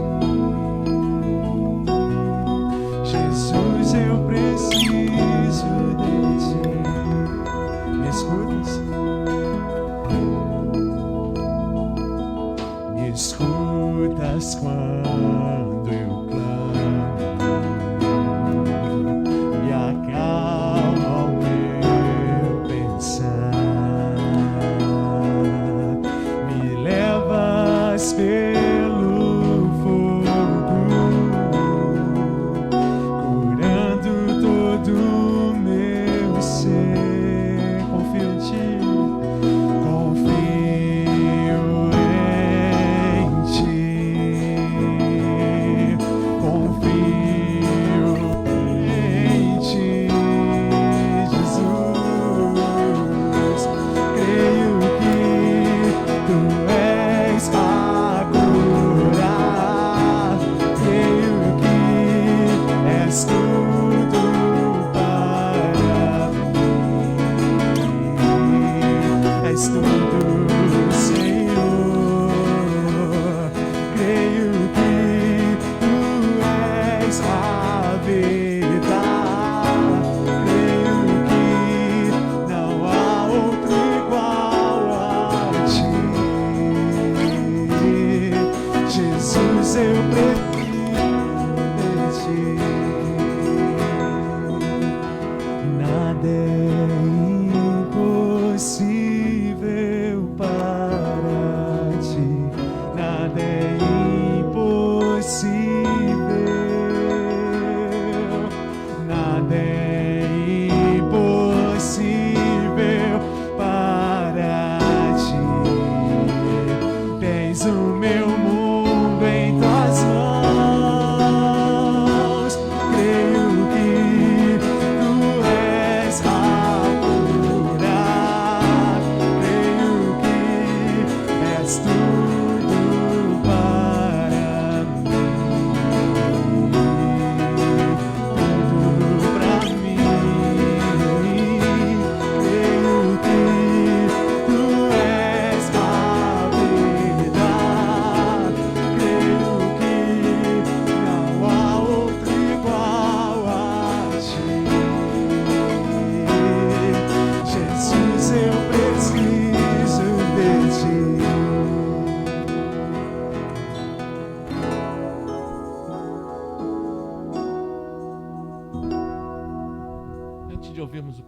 Jesus, eu preciso de Ti. Me escutas? Me escutas quando eu clamo e acalma o meu pensar. Me levas pelo fogo, curando todo o meu ser. Confio em ti.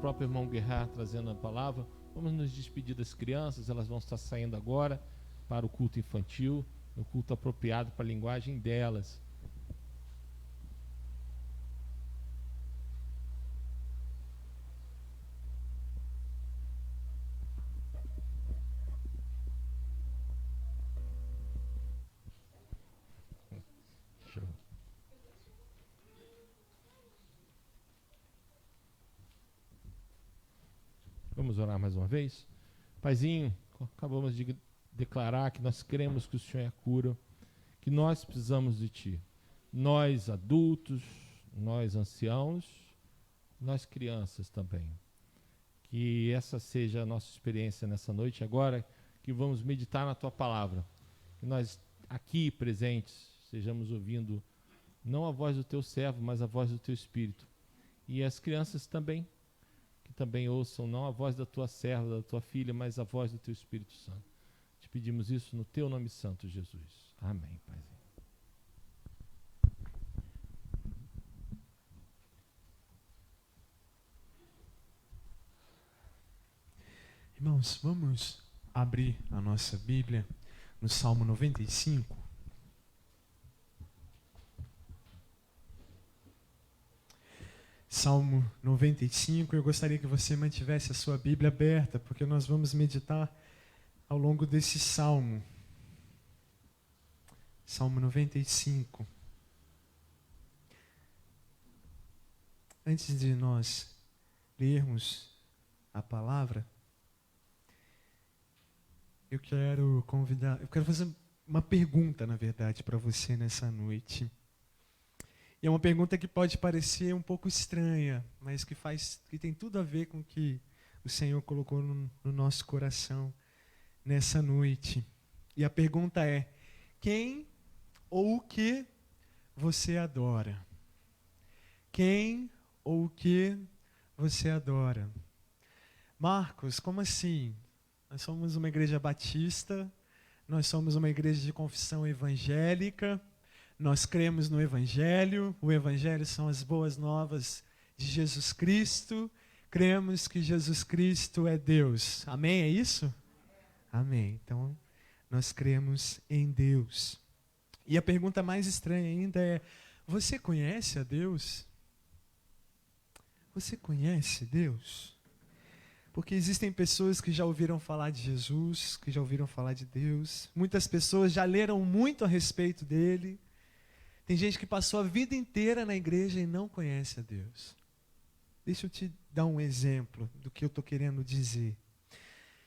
próprio irmão Guerra trazendo a palavra, vamos nos despedir das crianças. Elas vão estar saindo agora para o culto infantil, o culto apropriado para a linguagem delas. Show. Vamos orar mais uma vez? Paizinho, acabamos de declarar que nós cremos que o Senhor é a cura, que nós precisamos de Ti. Nós adultos, nós anciãos, nós crianças também. Que essa seja a nossa experiência nessa noite agora, que vamos meditar na Tua palavra. Que nós aqui presentes estejamos ouvindo não a voz do Teu servo, mas a voz do Teu Espírito. E as crianças também, que também ouçam não a voz da Tua serva, da Tua filha, mas a voz do Teu Espírito Santo. Te pedimos isso no Teu nome santo, Jesus. Amém, Pai. Irmãos, vamos abrir a nossa Bíblia no Salmo 95. Salmo 95, eu gostaria que você mantivesse a sua Bíblia aberta, porque nós vamos meditar ao longo desse salmo. Salmo 95. Antes de nós lermos a palavra, eu quero fazer uma pergunta, na verdade, para você nessa noite. E é uma pergunta que pode parecer um pouco estranha, mas que tem tudo a ver com o que o Senhor colocou no nosso coração nessa noite. E a pergunta é: quem ou o que você adora? Quem ou o que você adora? Marcos, como assim? Nós somos uma igreja batista, nós somos uma igreja de confissão evangélica, nós cremos no Evangelho, o Evangelho são as boas novas de Jesus Cristo, cremos que Jesus Cristo é Deus. Amém? É isso? Amém. Então, nós cremos em Deus. E a pergunta mais estranha ainda é: você conhece a Deus? Você conhece Deus? Porque existem pessoas que já ouviram falar de Jesus, que já ouviram falar de Deus. Muitas pessoas já leram muito a respeito dele. Tem gente que passou a vida inteira na igreja e não conhece a Deus. Deixa eu te dar um exemplo do que eu estou querendo dizer.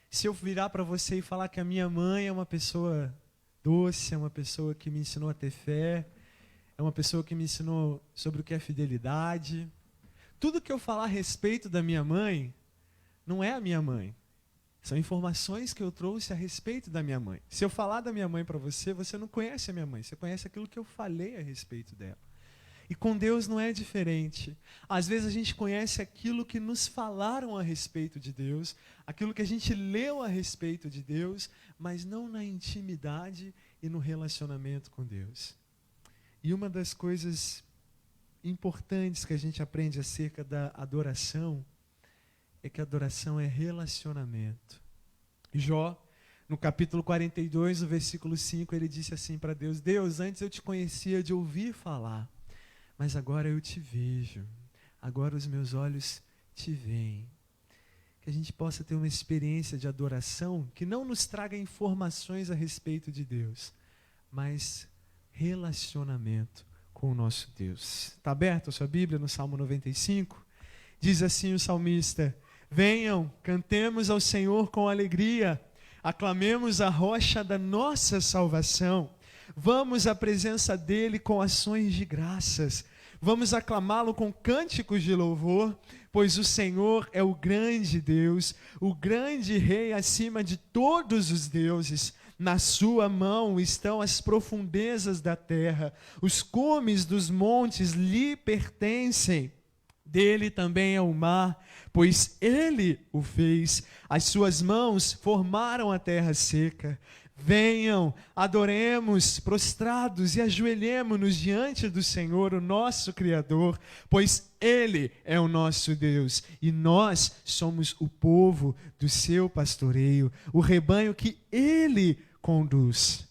Se eu virar para você e falar que a minha mãe é uma pessoa doce, é uma pessoa que me ensinou a ter fé, é uma pessoa que me ensinou sobre o que é fidelidade, tudo que eu falar a respeito da minha mãe não é a minha mãe. São informações que eu trouxe a respeito da minha mãe. Se eu falar da minha mãe para você, você não conhece a minha mãe, você conhece aquilo que eu falei a respeito dela. E com Deus não é diferente. Às vezes a gente conhece aquilo que nos falaram a respeito de Deus, aquilo que a gente leu a respeito de Deus, mas não na intimidade e no relacionamento com Deus. E uma das coisas importantes que a gente aprende acerca da adoração é que a adoração é relacionamento. Jó, no capítulo 42, no versículo 5, ele disse assim para Deus: Deus, antes eu te conhecia de ouvir falar, mas agora eu te vejo, agora os meus olhos te veem. Que a gente possa ter uma experiência de adoração que não nos traga informações a respeito de Deus, mas relacionamento com o nosso Deus. Está aberto a sua Bíblia no Salmo 95? Diz assim o salmista: venham, cantemos ao Senhor com alegria, aclamemos a rocha da nossa salvação. Vamos à presença dele com ações de graças. Vamos aclamá-lo com cânticos de louvor, pois o Senhor é o grande Deus, o grande Rei acima de todos os deuses. Na sua mão estão as profundezas da terra, os cumes dos montes lhe pertencem. Dele também é o mar, pois ele o fez. As suas mãos formaram a terra seca. Venham, adoremos, prostrados, e ajoelhemo-nos diante do Senhor, o nosso Criador, pois Ele é o nosso Deus, e nós somos o povo do seu pastoreio, o rebanho que Ele conduz.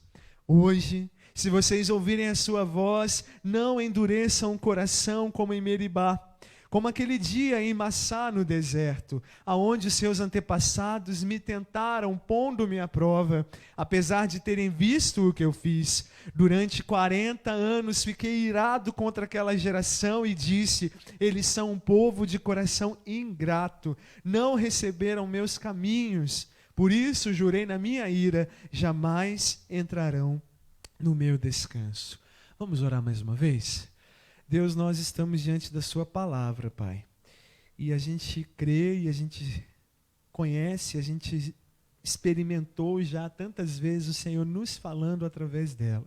Hoje, se vocês ouvirem a sua voz, não endureçam o coração como em Meribá, como aquele dia em Massá no deserto, aonde os seus antepassados me tentaram, pondo-me à prova, apesar de terem visto o que eu fiz. Durante 40 anos fiquei irado contra aquela geração e disse: eles são um povo de coração ingrato, não receberam meus caminhos. Por isso jurei na minha ira, jamais entrarão no meu descanso. Vamos orar mais uma vez? Deus, nós estamos diante da sua palavra, Pai. E a gente crê, e a gente conhece, a gente experimentou já tantas vezes o Senhor nos falando através dela.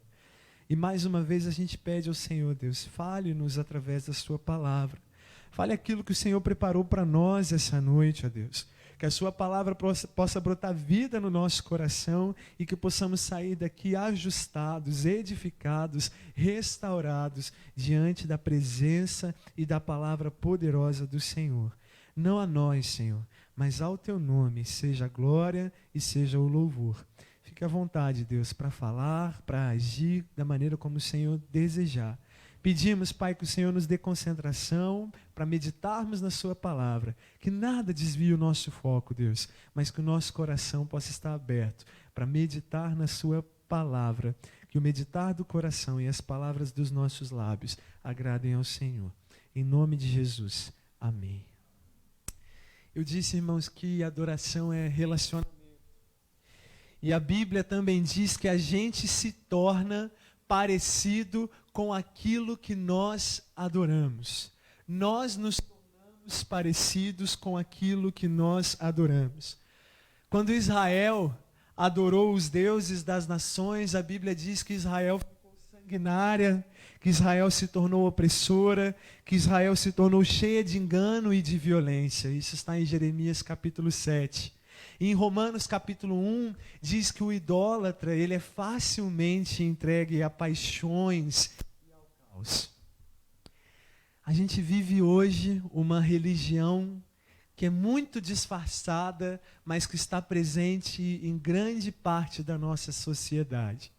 E mais uma vez a gente pede ao Senhor, Deus, fale-nos através da sua palavra. Fale aquilo que o Senhor preparou para nós essa noite, ó Deus. Que a sua palavra possa brotar vida no nosso coração e que possamos sair daqui ajustados, edificados, restaurados diante da presença e da palavra poderosa do Senhor. Não a nós, Senhor, mas ao teu nome seja a glória e seja o louvor. Fique à vontade, Deus, para falar, para agir da maneira como o Senhor desejar. Pedimos, Pai, que o Senhor nos dê concentração para meditarmos na sua palavra, que nada desvie o nosso foco, Deus, mas que o nosso coração possa estar aberto para meditar na sua palavra, que o meditar do coração e as palavras dos nossos lábios agradem ao Senhor. Em nome de Jesus, amém. Eu disse, irmãos, que adoração é relacionamento. E a Bíblia também diz que a gente se torna parecido com aquilo que nós adoramos. Nós nos tornamos parecidos com aquilo que nós adoramos. Quando Israel adorou os deuses das nações, a Bíblia diz que Israel ficou sanguinária, que Israel se tornou opressora, que Israel se tornou cheia de engano e de violência. Isso está em Jeremias capítulo 7. E em Romanos capítulo 1, diz que o idólatra, ele é facilmente entregue a paixões e ao caos. A gente vive hoje uma religião que é muito disfarçada, mas que está presente em grande parte da nossa sociedade.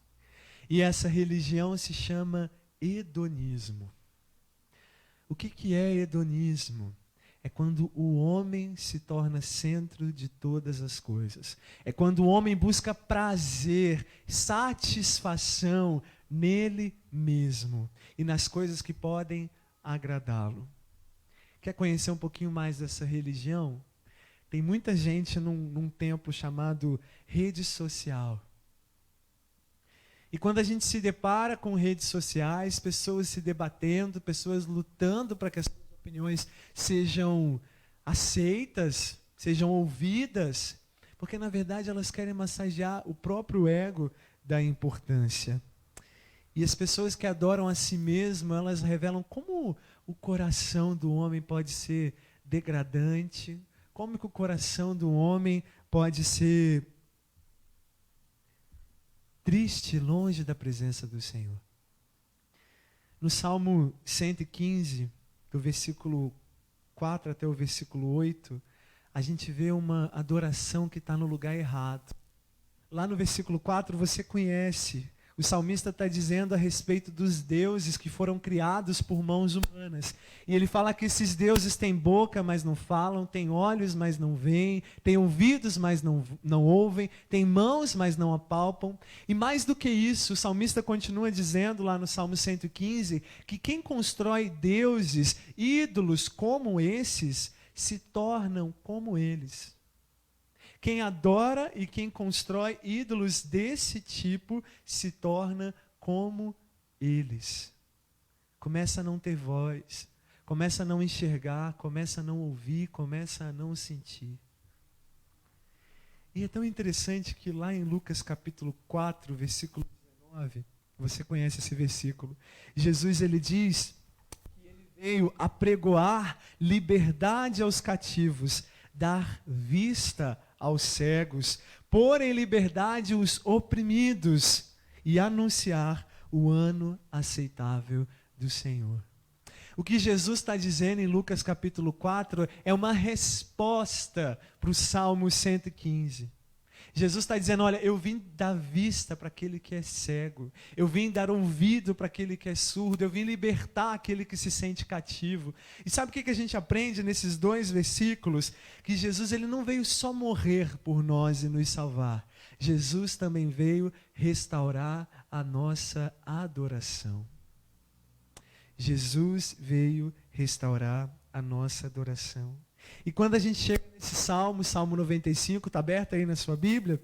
E essa religião se chama hedonismo. O que é hedonismo? É quando o homem se torna centro de todas as coisas. É quando o homem busca prazer, satisfação nele mesmo e nas coisas que podem agradá-lo. Quer conhecer um pouquinho mais dessa religião? Tem muita gente num templo chamado rede social. E quando a gente se depara com redes sociais, pessoas se debatendo, pessoas lutando para que as suas opiniões sejam aceitas, sejam ouvidas, porque na verdade elas querem massagear o próprio ego da importância. E as pessoas que adoram a si mesmas, elas revelam como o coração do homem pode ser degradante, como que o coração do homem pode ser triste, longe da presença do Senhor. No Salmo 115, do versículo 4 até o versículo 8, a gente vê uma adoração que está no lugar errado. Lá no versículo 4 você conhece. O salmista está dizendo a respeito dos deuses que foram criados por mãos humanas. E ele fala que esses deuses têm boca, mas não falam, têm olhos, mas não veem, têm ouvidos, mas não ouvem, têm mãos, mas não apalpam. E mais do que isso, o salmista continua dizendo lá no Salmo 115, que quem constrói deuses, ídolos como esses, se tornam como eles. Quem adora e quem constrói ídolos desse tipo se torna como eles. Começa a não ter voz, começa a não enxergar, começa a não ouvir, começa a não sentir. E é tão interessante que lá em Lucas capítulo 4, versículo 19, você conhece esse versículo, Jesus ele diz que ele veio apregoar liberdade aos cativos, dar vista aos cegos, pôr em liberdade os oprimidos e anunciar o ano aceitável do Senhor. O que Jesus está dizendo em Lucas capítulo 4 é uma resposta para o Salmo 115. Jesus está dizendo, olha, eu vim dar vista para aquele que é cego, eu vim dar ouvido para aquele que é surdo, eu vim libertar aquele que se sente cativo. E sabe o que a gente aprende nesses dois versículos? Que Jesus ele não veio só morrer por nós e nos salvar. Jesus também veio restaurar a nossa adoração. Jesus veio restaurar a nossa adoração. E quando a gente chega nesse Salmo, Salmo 95, está aberto aí na sua Bíblia,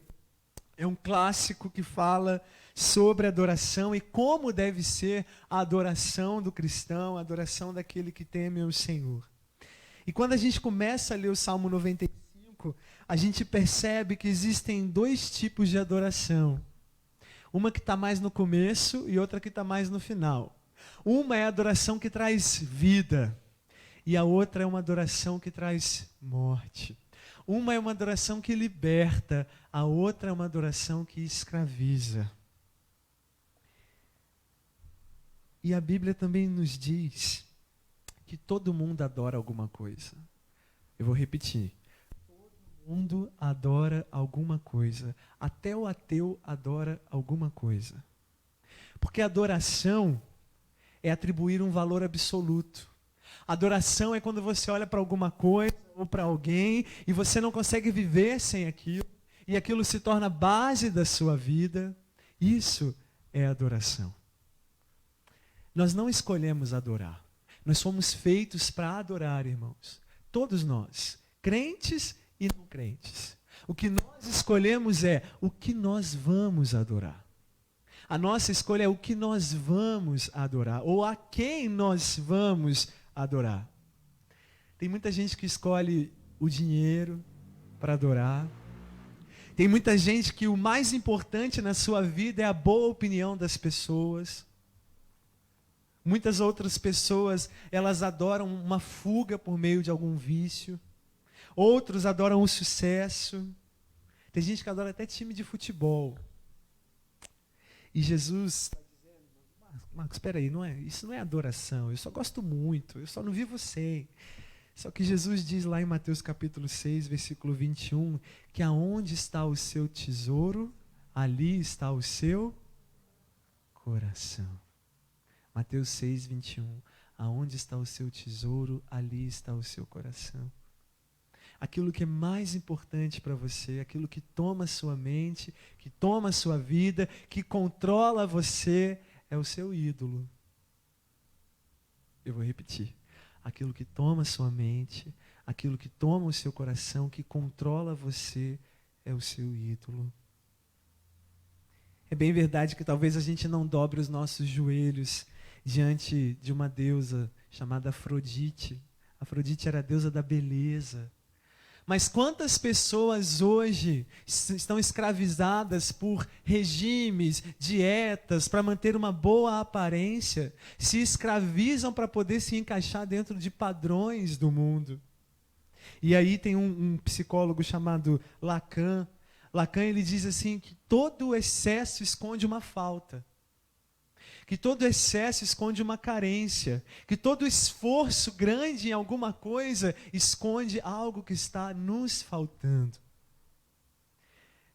é um clássico que fala sobre adoração e como deve ser a adoração do cristão, a adoração daquele que teme o Senhor. E quando a gente começa a ler o Salmo 95, a gente percebe que existem dois tipos de adoração. Uma que está mais no começo e outra que está mais no final. Uma é a adoração que traz vida. E a outra é uma adoração que traz morte. Uma é uma adoração que liberta, a outra é uma adoração que escraviza. E a Bíblia também nos diz que todo mundo adora alguma coisa. Eu vou repetir. Todo mundo adora alguma coisa. Até o ateu adora alguma coisa. Porque adoração é atribuir um valor absoluto. Adoração é quando você olha para alguma coisa ou para alguém e você não consegue viver sem aquilo e aquilo se torna a base da sua vida. Isso é adoração. Nós não escolhemos adorar. Nós somos feitos para adorar, irmãos. Todos nós, crentes e não crentes. O que nós escolhemos é o que nós vamos adorar. A nossa escolha é o que nós vamos adorar ou a quem nós vamos adorar. Tem muita gente que escolhe o dinheiro para adorar. Tem muita gente que o mais importante na sua vida é a boa opinião das pessoas. Muitas outras pessoas, elas adoram uma fuga por meio de algum vício. Outros adoram o sucesso. Tem gente que adora até time de futebol. E Jesus está dizendo, Marcos, espera aí, isso não é adoração, eu só gosto muito, eu só não vivo sem. Só que Jesus diz lá em Mateus capítulo 6, versículo 21, que aonde está o seu tesouro, ali está o seu coração. Mateus 6, 21. Aonde está o seu tesouro, ali está o seu coração. Aquilo que é mais importante para você, aquilo que toma a sua mente, que toma a sua vida, que controla você, é o seu ídolo. Eu vou repetir. Aquilo que toma a sua mente, aquilo que toma o seu coração, que controla você, é o seu ídolo. É bem verdade que talvez a gente não dobre os nossos joelhos diante de uma deusa chamada Afrodite. Afrodite era a deusa da beleza. Mas quantas pessoas hoje estão escravizadas por regimes, dietas, para manter uma boa aparência, se escravizam para poder se encaixar dentro de padrões do mundo. E aí tem um psicólogo chamado Lacan. Lacan, ele diz assim que todo excesso esconde uma falta. Que todo excesso esconde uma carência, que todo esforço grande em alguma coisa esconde algo que está nos faltando.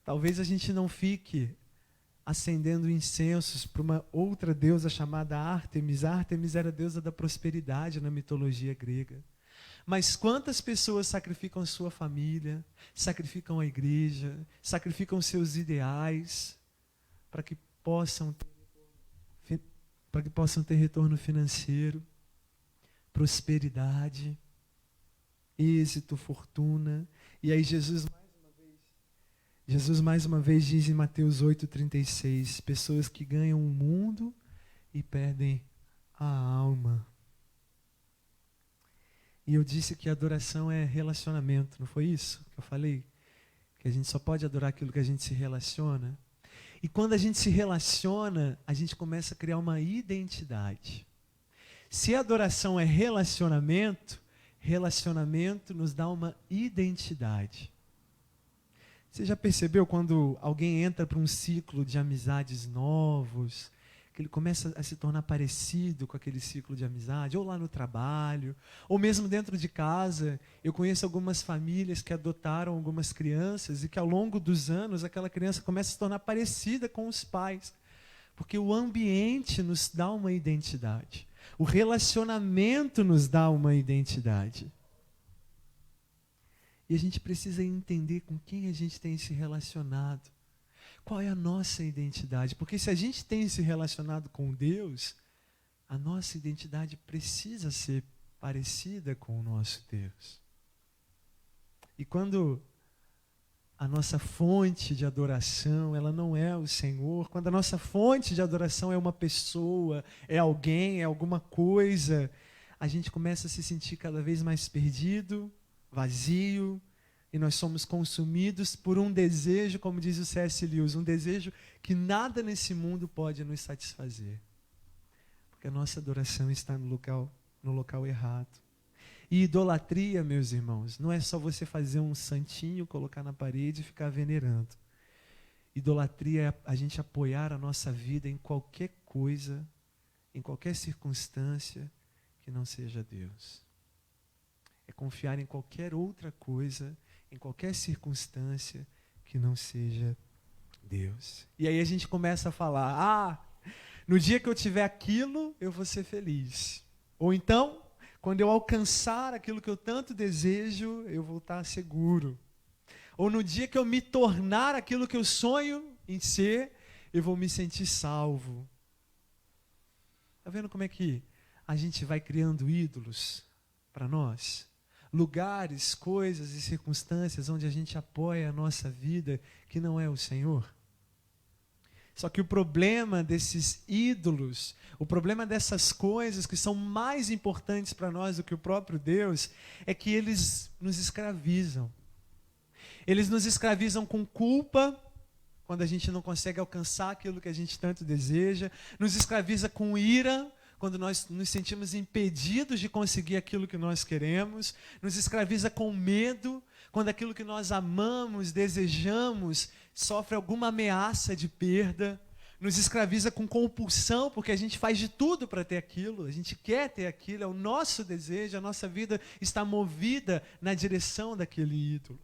Talvez a gente não fique acendendo incensos para uma outra deusa chamada Ártemis. Ártemis era a deusa da prosperidade na mitologia grega. Mas quantas pessoas sacrificam sua família, sacrificam a igreja, sacrificam seus ideais para que possam ter retorno financeiro, prosperidade, êxito, fortuna. E aí Jesus mais uma vez diz em Mateus 8,36, pessoas que ganham o mundo e perdem a alma. E eu disse que adoração é relacionamento, não foi isso que eu falei? Que a gente só pode adorar aquilo que a gente se relaciona. E quando a gente se relaciona, a gente começa a criar uma identidade. Se a adoração é relacionamento, relacionamento nos dá uma identidade. Você já percebeu quando alguém entra para um ciclo de amizades novos, que ele começa a se tornar parecido com aquele ciclo de amizade, ou lá no trabalho, ou mesmo dentro de casa? Eu conheço algumas famílias que adotaram algumas crianças e que ao longo dos anos aquela criança começa a se tornar parecida com os pais, porque o ambiente nos dá uma identidade, o relacionamento nos dá uma identidade. E a gente precisa entender com quem a gente tem se relacionado. Qual é a nossa identidade? Porque se a gente tem se relacionado com Deus, a nossa identidade precisa ser parecida com o nosso Deus. E quando a nossa fonte de adoração, ela não é o Senhor, quando a nossa fonte de adoração é uma pessoa, é alguém, é alguma coisa, a gente começa a se sentir cada vez mais perdido, vazio, e nós somos consumidos por um desejo, como diz o C.S. Lewis, um desejo que nada nesse mundo pode nos satisfazer. Porque a nossa adoração está no local errado. E idolatria, meus irmãos, não é só você fazer um santinho, colocar na parede e ficar venerando. Idolatria é a gente apoiar a nossa vida em qualquer coisa, em qualquer circunstância que não seja Deus. É confiar em qualquer outra coisa, em qualquer circunstância que não seja Deus. E aí a gente começa a falar, no dia que eu tiver aquilo, eu vou ser feliz. Ou então, quando eu alcançar aquilo que eu tanto desejo, eu vou estar seguro. Ou no dia que eu me tornar aquilo que eu sonho em ser, eu vou me sentir salvo. Está vendo como é que a gente vai criando ídolos para nós? Lugares, coisas e circunstâncias onde a gente apoia a nossa vida que não é o Senhor. Só que o problema desses ídolos, o problema dessas coisas que são mais importantes para nós do que o próprio Deus, é que eles nos escravizam. Eles nos escravizam com culpa, quando a gente não consegue alcançar aquilo que a gente tanto deseja, nos escraviza com ira, quando nós nos sentimos impedidos de conseguir aquilo que nós queremos, nos escraviza com medo, quando aquilo que nós amamos, desejamos, sofre alguma ameaça de perda, nos escraviza com compulsão, porque a gente faz de tudo para ter aquilo, a gente quer ter aquilo, é o nosso desejo, a nossa vida está movida na direção daquele ídolo.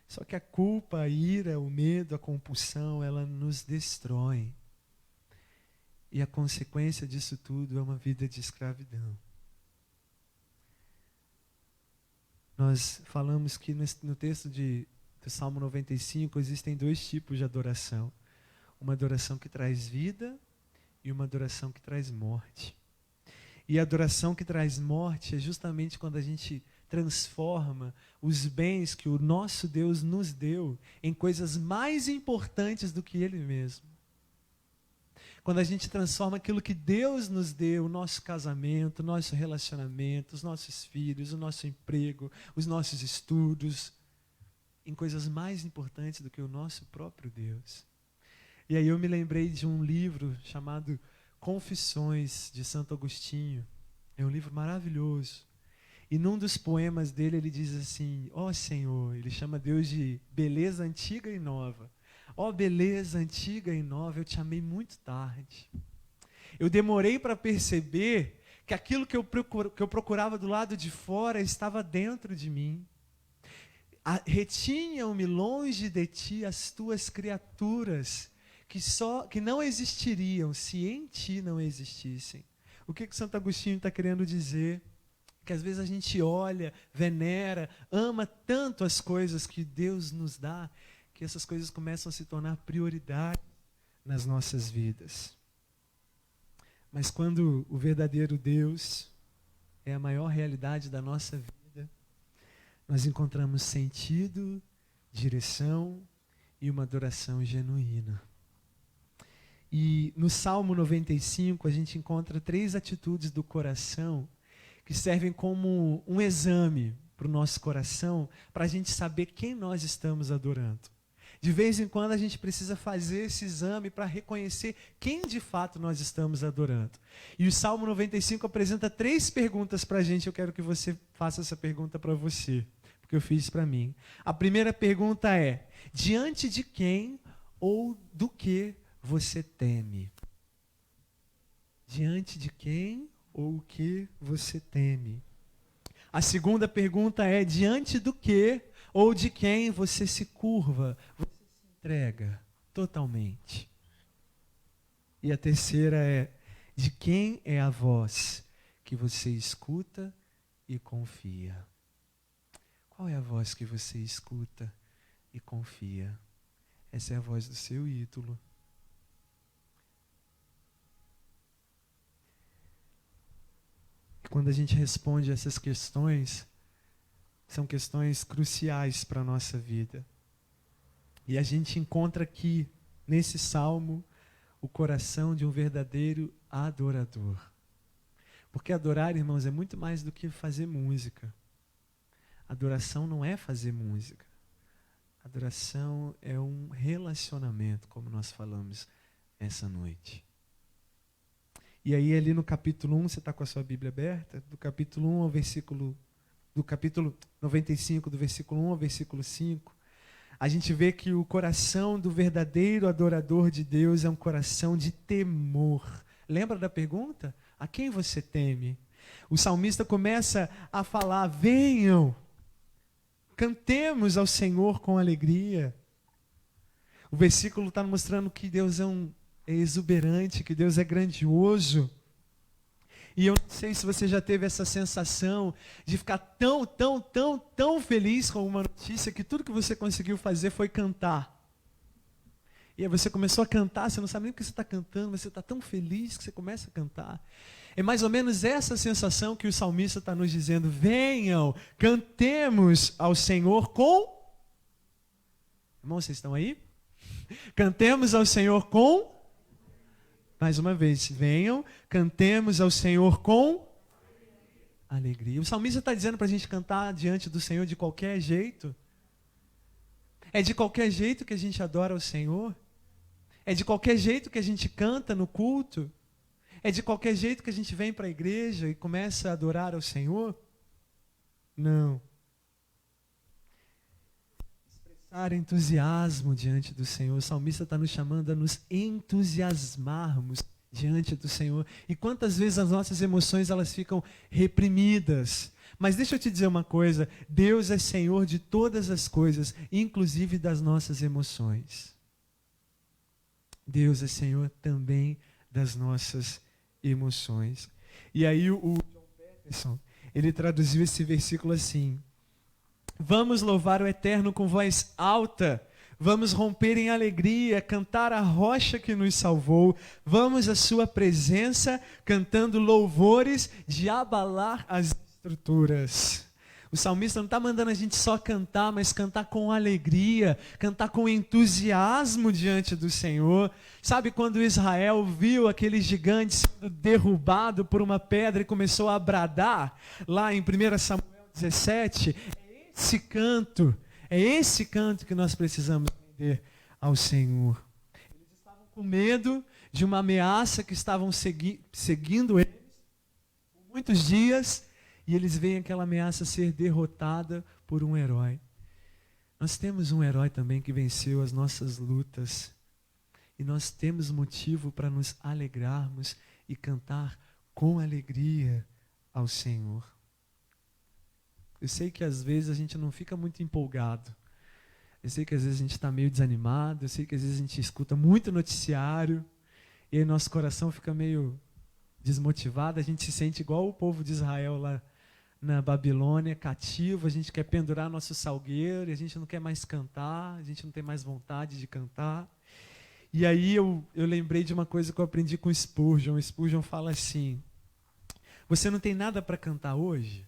Só que a culpa, a ira, o medo, a compulsão, ela nos destrói. E a consequência disso tudo é uma vida de escravidão. Nós falamos que no texto do Salmo 95 existem 2 tipos de adoração. Uma adoração que traz vida e uma adoração que traz morte. E a adoração que traz morte é justamente quando a gente transforma os bens que o nosso Deus nos deu em coisas mais importantes do que Ele mesmo. Quando a gente transforma aquilo que Deus nos deu, o nosso casamento, o nosso relacionamento, os nossos filhos, o nosso emprego, os nossos estudos, em coisas mais importantes do que o nosso próprio Deus. E aí eu me lembrei de um livro chamado Confissões, de Santo Agostinho. É um livro maravilhoso. E num dos poemas dele ele diz assim: ó Senhor, ele chama Deus de beleza antiga e nova. Ó beleza antiga e nova, eu te amei muito tarde. Eu demorei para perceber que aquilo que eu procurava do lado de fora estava dentro de mim. Retinham-me longe de ti as tuas criaturas, que não existiriam se em ti não existissem. O que Santo Agostinho está querendo dizer? Que às vezes a gente olha, venera, ama tanto as coisas que Deus nos dá, que essas coisas começam a se tornar prioridade nas nossas vidas. Mas quando o verdadeiro Deus é a maior realidade da nossa vida, nós encontramos sentido, direção e uma adoração genuína. E no Salmo 95 a gente encontra 3 atitudes do coração que servem como um exame para o nosso coração, para a gente saber quem nós estamos adorando. De vez em quando a gente precisa fazer esse exame para reconhecer quem de fato nós estamos adorando. E o Salmo 95 apresenta 3 perguntas para a gente. Eu quero que você faça essa pergunta para você, porque eu fiz para mim. A primeira pergunta é: diante de quem ou do que você teme? Diante de quem ou o que você teme? A segunda pergunta é: diante do que ou de quem você se curva, você se entrega totalmente? E a terceira é: de quem é a voz que você escuta e confia? Qual é a voz que você escuta e confia? Essa é a voz do seu ídolo. Quando a gente responde essas questões, são questões cruciais para a nossa vida. E a gente encontra aqui, nesse salmo, o coração de um verdadeiro adorador. Porque adorar, irmãos, é muito mais do que fazer música. Adoração não é fazer música. Adoração é um relacionamento, como nós falamos essa noite. E aí ali no capítulo 1, você está com a sua Bíblia aberta? Do capítulo 1 ao versículo... Do capítulo 95, do versículo 1 ao versículo 5, a gente vê que o coração do verdadeiro adorador de Deus é um coração de temor. Lembra da pergunta? A quem você teme? O salmista começa a falar: venham, cantemos ao Senhor com alegria. O versículo está mostrando que Deus é exuberante, que Deus é grandioso. E eu não sei se você já teve essa sensação de ficar tão feliz com uma notícia que tudo que você conseguiu fazer foi cantar. E aí você começou a cantar, você não sabe nem o que você está cantando, mas você está tão feliz que você começa a cantar. É mais ou menos essa sensação que o salmista está nos dizendo: venham, cantemos ao Senhor com... Irmãos, vocês estão aí? Cantemos ao Senhor com... Mais uma vez, venham, cantemos ao Senhor com alegria. O salmista está dizendo para a gente cantar diante do Senhor de qualquer jeito. É de qualquer jeito que a gente adora o Senhor. É de qualquer jeito que a gente canta no culto. É de qualquer jeito que a gente vem para a igreja e começa a adorar ao Senhor? Não. Expressar entusiasmo diante do Senhor. O salmista está nos chamando a nos entusiasmarmos diante do Senhor. E quantas vezes as nossas emoções elas ficam reprimidas. Mas deixa eu te dizer uma coisa, Deus é Senhor de todas as coisas, inclusive das nossas emoções. Deus é Senhor também das nossas emoções. E aí o John Peterson, ele traduziu esse versículo assim: vamos louvar o Eterno com voz alta, vamos romper em alegria, cantar a rocha que nos salvou, vamos à sua presença cantando louvores de abalar as estruturas. O salmista não está mandando a gente só cantar, mas cantar com alegria, cantar com entusiasmo diante do Senhor. Sabe quando Israel viu aquele gigante sendo derrubado por uma pedra e começou a bradar? Lá em 1 Samuel 17, é esse canto que nós precisamos render ao Senhor. Eles estavam com medo de uma ameaça que estavam seguindo eles por muitos dias, e eles veem aquela ameaça ser derrotada por um herói. Nós temos um herói também que venceu as nossas lutas. E nós temos motivo para nos alegrarmos e cantar com alegria ao Senhor. Eu sei que às vezes a gente não fica muito empolgado. Eu sei que às vezes a gente está meio desanimado. Eu sei que às vezes a gente escuta muito noticiário. E aí nosso coração fica meio desmotivado. A gente se sente igual o povo de Israel lá na Babilônia, cativo, a gente quer pendurar nosso salgueiro, e a gente não quer mais cantar, a gente não tem mais vontade de cantar. E aí eu lembrei de uma coisa que eu aprendi com Spurgeon. Spurgeon fala assim: você não tem nada para cantar hoje?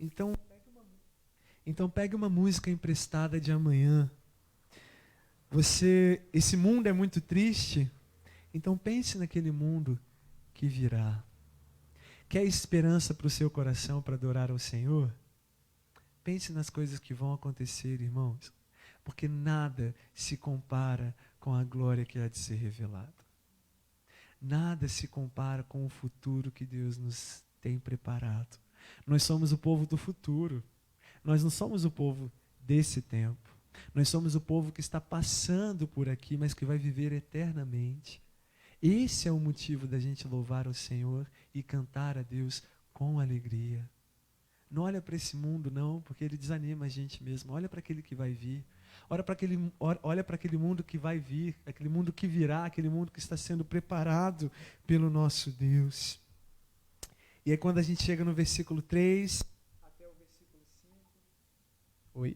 Então pegue uma música emprestada de amanhã. Esse mundo é muito triste, então pense naquele mundo que virá. Quer esperança para o seu coração para adorar ao Senhor? Pense nas coisas que vão acontecer, irmãos, porque nada se compara com a glória que há de ser revelada. Nada se compara com o futuro que Deus nos tem preparado. Nós somos o povo do futuro. Nós não somos o povo desse tempo. Nós somos o povo que está passando por aqui, mas que vai viver eternamente. Esse é o motivo da gente louvar ao Senhor e cantar a Deus com alegria. Não olha para esse mundo não, porque ele desanima a gente mesmo. Olha para aquele que vai vir. Olha para aquele mundo que vai vir, aquele mundo que virá, aquele mundo que está sendo preparado pelo nosso Deus. E aí quando a gente chega no versículo 3 até o versículo 5... Oi.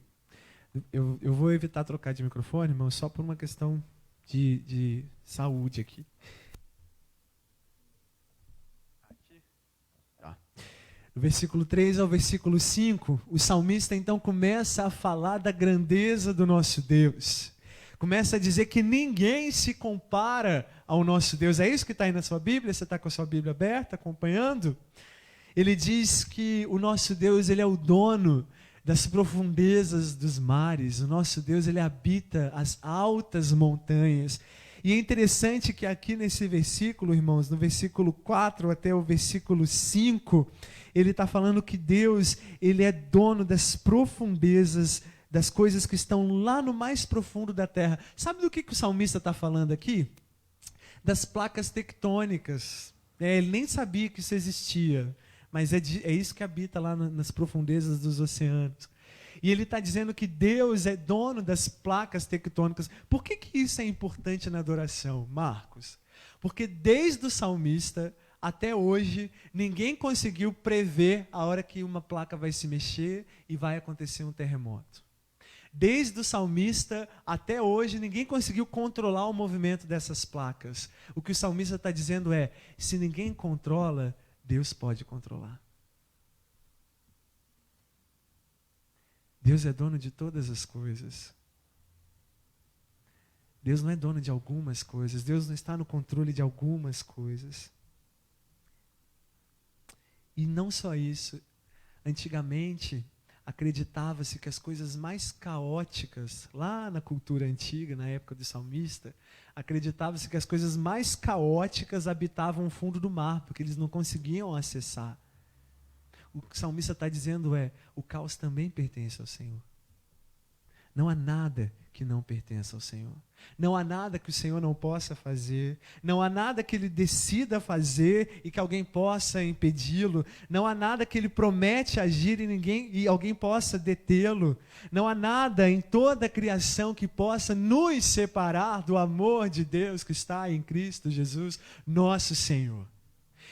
Eu vou evitar trocar de microfone, irmão, só por uma questão de saúde aqui. Tá. Do versículo 3 ao versículo 5, o salmista então começa a falar da grandeza do nosso Deus. Começa a dizer que ninguém se compara ao nosso Deus. É isso que está aí na sua Bíblia? Você está com a sua Bíblia aberta, acompanhando? Ele diz que o nosso Deus, ele é o dono das profundezas dos mares. O nosso Deus, ele habita as altas montanhas. E é interessante que aqui nesse versículo, irmãos, no versículo 4 até o versículo 5, ele está falando que Deus, ele é dono das profundezas, das coisas que estão lá no mais profundo da terra. Sabe do que o salmista está falando aqui? Das placas tectônicas. Ele nem sabia que isso existia. Mas é isso que habita lá nas profundezas dos oceanos. E ele está dizendo que Deus é dono das placas tectônicas. Por que isso é importante na adoração, Marcos? Porque desde o salmista até hoje, ninguém conseguiu prever a hora que uma placa vai se mexer e vai acontecer um terremoto. Desde o salmista até hoje, ninguém conseguiu controlar o movimento dessas placas. O que o salmista está dizendo é, se ninguém controla, Deus pode controlar. Deus é dono de todas as coisas. Deus não é dono de algumas coisas. Deus não está no controle de algumas coisas. E não só isso. Antigamente, acreditava-se que as coisas mais caóticas, lá na cultura antiga, na época do salmista, acreditava-se que as coisas mais caóticas habitavam o fundo do mar, porque eles não conseguiam acessar. O que o salmista está dizendo é: o caos também pertence ao Senhor. Não há nada que não pertença ao Senhor. Não há nada que o Senhor não possa fazer. Não há nada que Ele decida fazer e que alguém possa impedi-lo. Não há nada que Ele promete agir e alguém possa detê-lo. Não há nada em toda a criação que possa nos separar do amor de Deus que está em Cristo Jesus, nosso Senhor.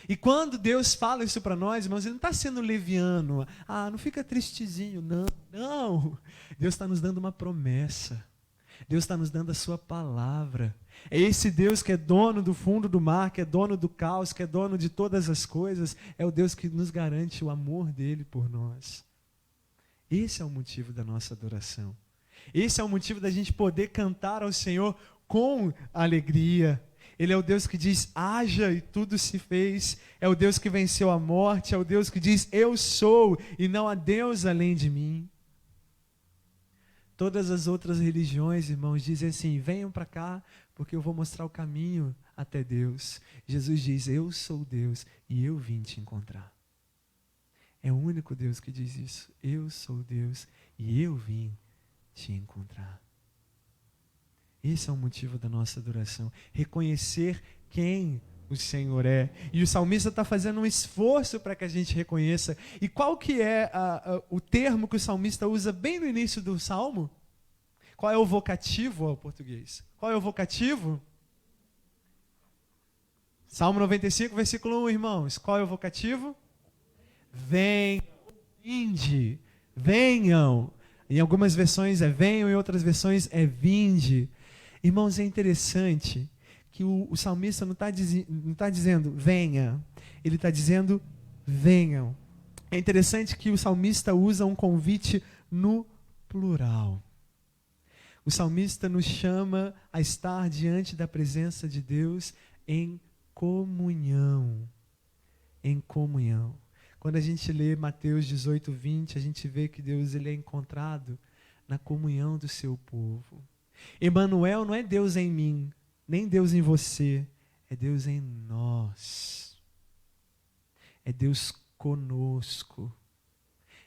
E quando Deus fala isso para nós, irmãos, Ele não está sendo leviano. Não fica tristezinho, não. Não. Deus está nos dando uma promessa. Deus está nos dando a sua palavra. É esse Deus que é dono do fundo do mar, que é dono do caos, que é dono de todas as coisas. É o Deus que nos garante o amor dele por nós. Esse é o motivo da nossa adoração. Esse é o motivo da gente poder cantar ao Senhor com alegria. Ele é o Deus que diz: haja e tudo se fez. É o Deus que venceu a morte. É o Deus que diz: eu sou e não há Deus além de mim. Todas as outras religiões, irmãos, dizem assim: venham para cá porque eu vou mostrar o caminho até Deus. Jesus diz: eu sou Deus e eu vim te encontrar. É o único Deus que diz isso. Eu sou Deus e eu vim te encontrar. Esse é o motivo da nossa adoração. Reconhecer quem o Senhor é. E o salmista está fazendo um esforço para que a gente reconheça. E qual que é o termo que o salmista usa bem no início do salmo? Qual é o vocativo ao português? Qual é o vocativo? Salmo 95, versículo 1, irmãos. Qual é o vocativo? Venham, vinde, venham. Em algumas versões é venham, em outras versões é vinde. Irmãos, é interessante que o salmista não está dizendo venha, ele está dizendo venham. É interessante que o salmista usa um convite no plural. O salmista nos chama a estar diante da presença de Deus em comunhão. Em comunhão. Quando a gente lê Mateus 18, 20, a gente vê que Deus ele é encontrado na comunhão do seu povo. Emanuel não é Deus em mim, nem Deus em você, é Deus em nós. É Deus conosco.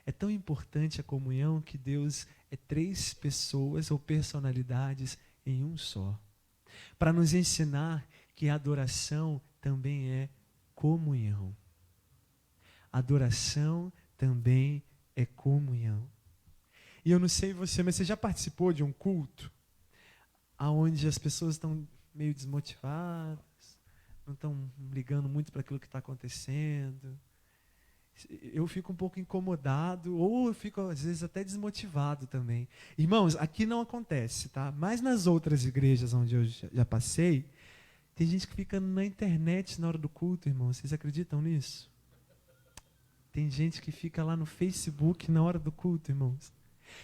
É tão importante a comunhão que Deus é 3 pessoas ou personalidades em um só. Para nos ensinar que a adoração também é comunhão. Adoração também é comunhão. E eu não sei você, mas você já participou de um culto onde as pessoas estão meio desmotivadas, não estão ligando muito para aquilo que está acontecendo? Eu fico um pouco incomodado, ou eu fico às vezes até desmotivado também. Irmãos, aqui não acontece, tá? Mas nas outras igrejas onde eu já passei, tem gente que fica na internet na hora do culto, irmãos. Vocês acreditam nisso? Tem gente que fica lá no Facebook na hora do culto, irmãos.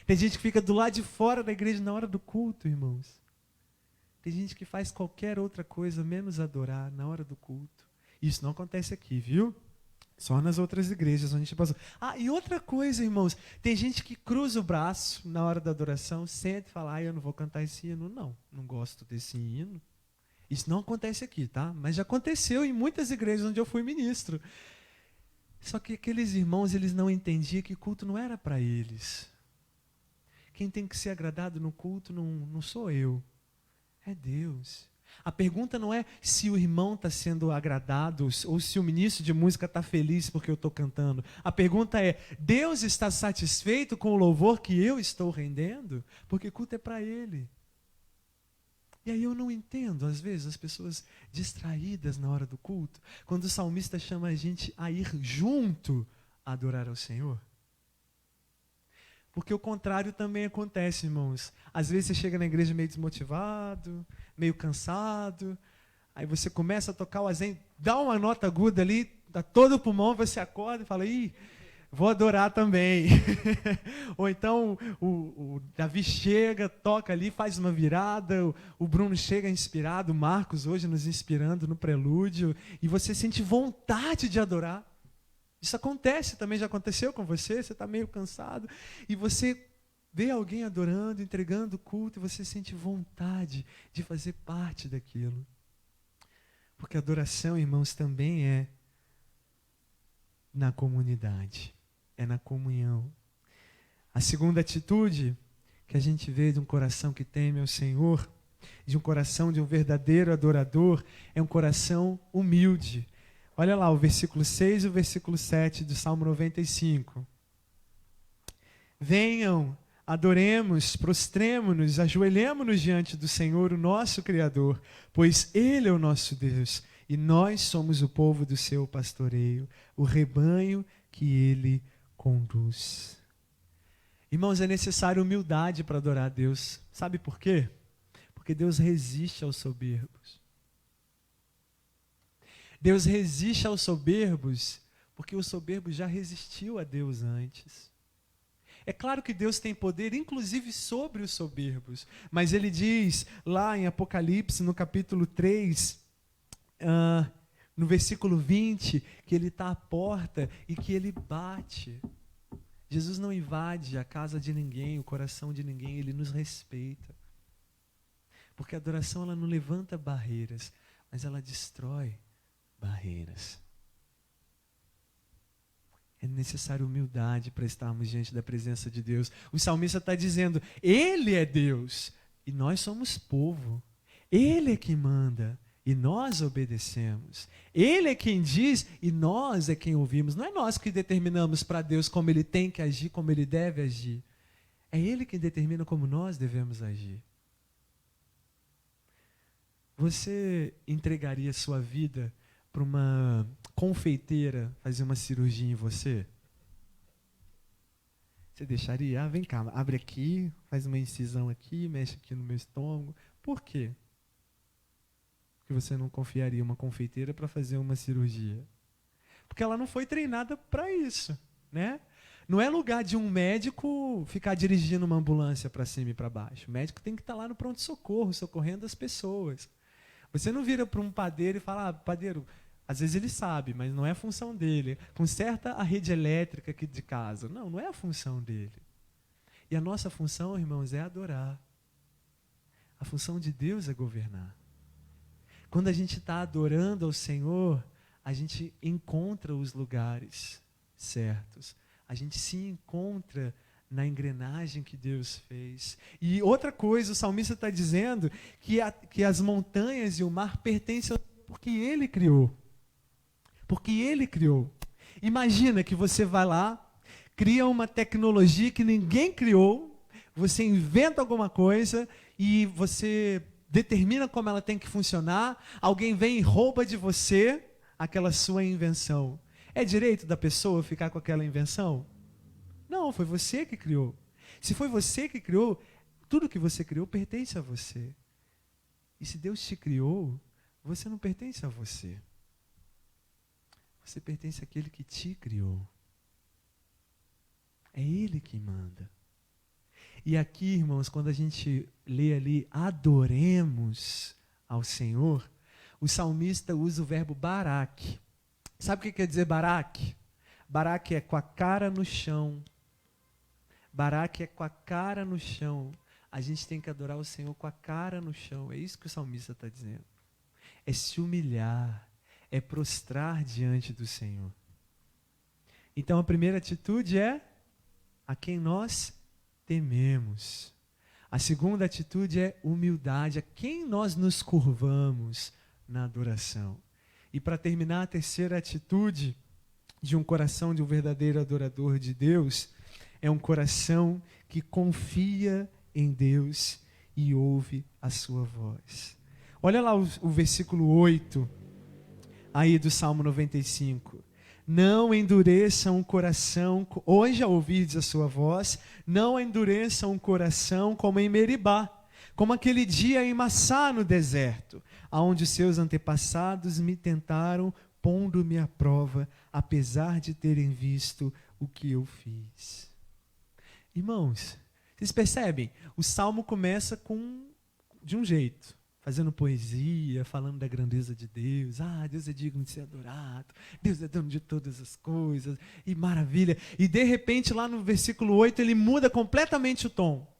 Tem gente que fica do lado de fora da igreja na hora do culto, irmãos. Tem gente que faz qualquer outra coisa menos adorar na hora do culto. Isso não acontece aqui, viu? Só nas outras igrejas onde a gente passou. E outra coisa, irmãos. Tem gente que cruza o braço na hora da adoração, senta e fala: eu não vou cantar esse hino. Não gosto desse hino. Isso não acontece aqui, tá? Mas já aconteceu em muitas igrejas onde eu fui ministro. Só que aqueles irmãos, eles não entendiam que culto não era para eles. Quem tem que ser agradado no culto não sou eu. É Deus. A pergunta não é se o irmão está sendo agradado ou se o ministro de música está feliz porque eu estou cantando. A pergunta é: Deus está satisfeito com o louvor que eu estou rendendo? Porque culto é para Ele. E aí eu não entendo, às vezes, as pessoas distraídas na hora do culto, quando o salmista chama a gente a ir junto a adorar ao Senhor. Porque o contrário também acontece, irmãos. Às vezes você chega na igreja meio desmotivado, meio cansado, aí você começa a tocar o azen, dá uma nota aguda ali, dá todo o pulmão, você acorda e fala: vou adorar também. Ou então o Davi chega, toca ali, faz uma virada, o Bruno chega inspirado, o Marcos hoje nos inspirando no prelúdio, e você sente vontade de adorar. Isso acontece, também já aconteceu com você, você está meio cansado, e você vê alguém adorando, entregando culto, e você sente vontade de fazer parte daquilo. Porque adoração, irmãos, também é na comunidade, é na comunhão. A segunda atitude que a gente vê de um coração que teme ao Senhor, de um coração de um verdadeiro adorador, é um coração humilde. Olha lá o versículo 6 e o versículo 7 do Salmo 95. Venham, adoremos, prostremo-nos, ajoelhemo-nos diante do Senhor, o nosso Criador, pois Ele é o nosso Deus, e nós somos o povo do seu pastoreio, o rebanho que Ele conduz. Irmãos, é necessário humildade para adorar a Deus. Sabe por quê? Porque Deus resiste aos soberbos. Deus resiste aos soberbos porque o soberbo já resistiu a Deus antes. É claro que Deus tem poder, inclusive sobre os soberbos, mas Ele diz lá em Apocalipse, no capítulo 3, no versículo 20, que Ele está à porta e que Ele bate. Jesus não invade a casa de ninguém, o coração de ninguém, Ele nos respeita. Porque a adoração ela não levanta barreiras, mas ela destrói barreiras. É necessária humildade para estarmos diante da presença de Deus. O salmista está dizendo, Ele é Deus e nós somos povo. Ele é quem manda e nós obedecemos. Ele é quem diz e nós é quem ouvimos. Não é nós que determinamos para Deus como Ele tem que agir, como Ele deve agir. É Ele quem determina como nós devemos agir. Você entregaria sua vida para uma confeiteira fazer uma cirurgia em você? Você deixaria? Vem cá, abre aqui, faz uma incisão aqui, mexe aqui no meu estômago. Por quê? Porque você não confiaria uma confeiteira para fazer uma cirurgia? Porque ela não foi treinada para isso, né? Não é lugar de um médico ficar dirigindo uma ambulância para cima e para baixo. O médico tem que estar lá no pronto-socorro, socorrendo as pessoas. Você não vira para um padeiro e fala, padeiro, às vezes ele sabe, mas não é a função dele. Conserta a rede elétrica aqui de casa. Não, não é a função dele. E a nossa função, irmãos, é adorar. A função de Deus é governar. Quando a gente está adorando ao Senhor, a gente encontra os lugares certos. A gente se encontra na engrenagem que Deus fez. E outra coisa, o salmista está dizendo que as montanhas e o mar pertencem porque Ele criou. Porque Ele criou. Imagina que você vai lá, cria uma tecnologia que ninguém criou, você inventa alguma coisa e você determina como ela tem que funcionar, alguém vem e rouba de você aquela sua invenção. É direito da pessoa ficar com aquela invenção? Não, foi você que criou. Se foi você que criou, tudo que você criou pertence a você. E se Deus te criou, você não pertence a você. Você pertence àquele que te criou. É Ele que manda. E aqui, irmãos, quando a gente lê ali, adoremos ao Senhor, o salmista usa o verbo barak. Sabe o que quer dizer barak? Barak é com a cara no chão. Barak é com a cara no chão. A gente tem que adorar o Senhor com a cara no chão. É isso que o salmista está dizendo. É se humilhar, é prostrar diante do Senhor. Então a primeira atitude é a quem nós tememos. A segunda atitude é humildade, a quem nós nos curvamos na adoração. E para terminar, a terceira atitude de um coração de um verdadeiro adorador de Deus é um coração que confia em Deus e ouve a sua voz. Olha lá o versículo 8, aí do Salmo 95. Não endureçam o coração, hoje ao ouvirdes a sua voz, não endureçam o coração como em Meribá, como aquele dia em Massá no deserto, aonde os seus antepassados me tentaram, pondo-me à prova, apesar de terem visto o que eu fiz. Irmãos, vocês percebem? O Salmo começa de um jeito. fazendo poesia, falando da grandeza de Deus. Deus é digno de ser adorado. Deus é dono de todas as coisas. E maravilha. E de repente, lá no versículo 8, ele muda completamente o tom.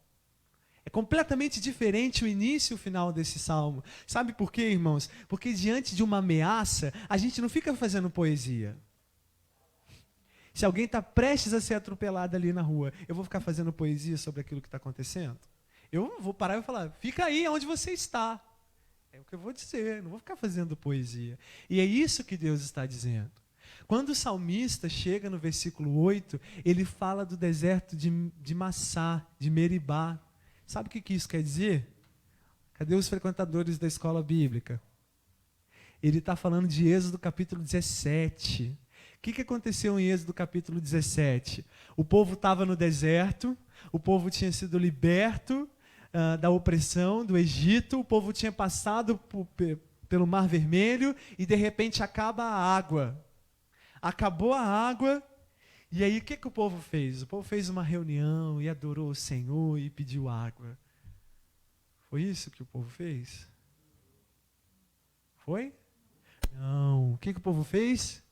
É completamente diferente o início e o final desse salmo. Sabe por quê, irmãos? Porque diante de uma ameaça, a gente não fica fazendo poesia. Se alguém está prestes a ser atropelado ali na rua, eu vou ficar fazendo poesia sobre aquilo que está acontecendo? Eu vou parar e vou falar, fica aí onde você está. É o que eu vou dizer, não vou ficar fazendo poesia. E é isso que Deus está dizendo. Quando o salmista chega no versículo 8, ele fala do deserto de Massá, de Meribá. Sabe o que isso quer dizer? Cadê os frequentadores da escola bíblica? Ele está falando de Êxodo capítulo 17. O que aconteceu em Êxodo capítulo 17? O povo estava no deserto, o povo tinha sido liberto da opressão do Egito, o povo tinha passado pelo Mar Vermelho e de repente acaba a água. Acabou a água. E aí, o que o povo fez? O povo fez uma reunião e adorou o Senhor e pediu água. Foi isso que o povo fez? Foi? Não. O que o povo fez?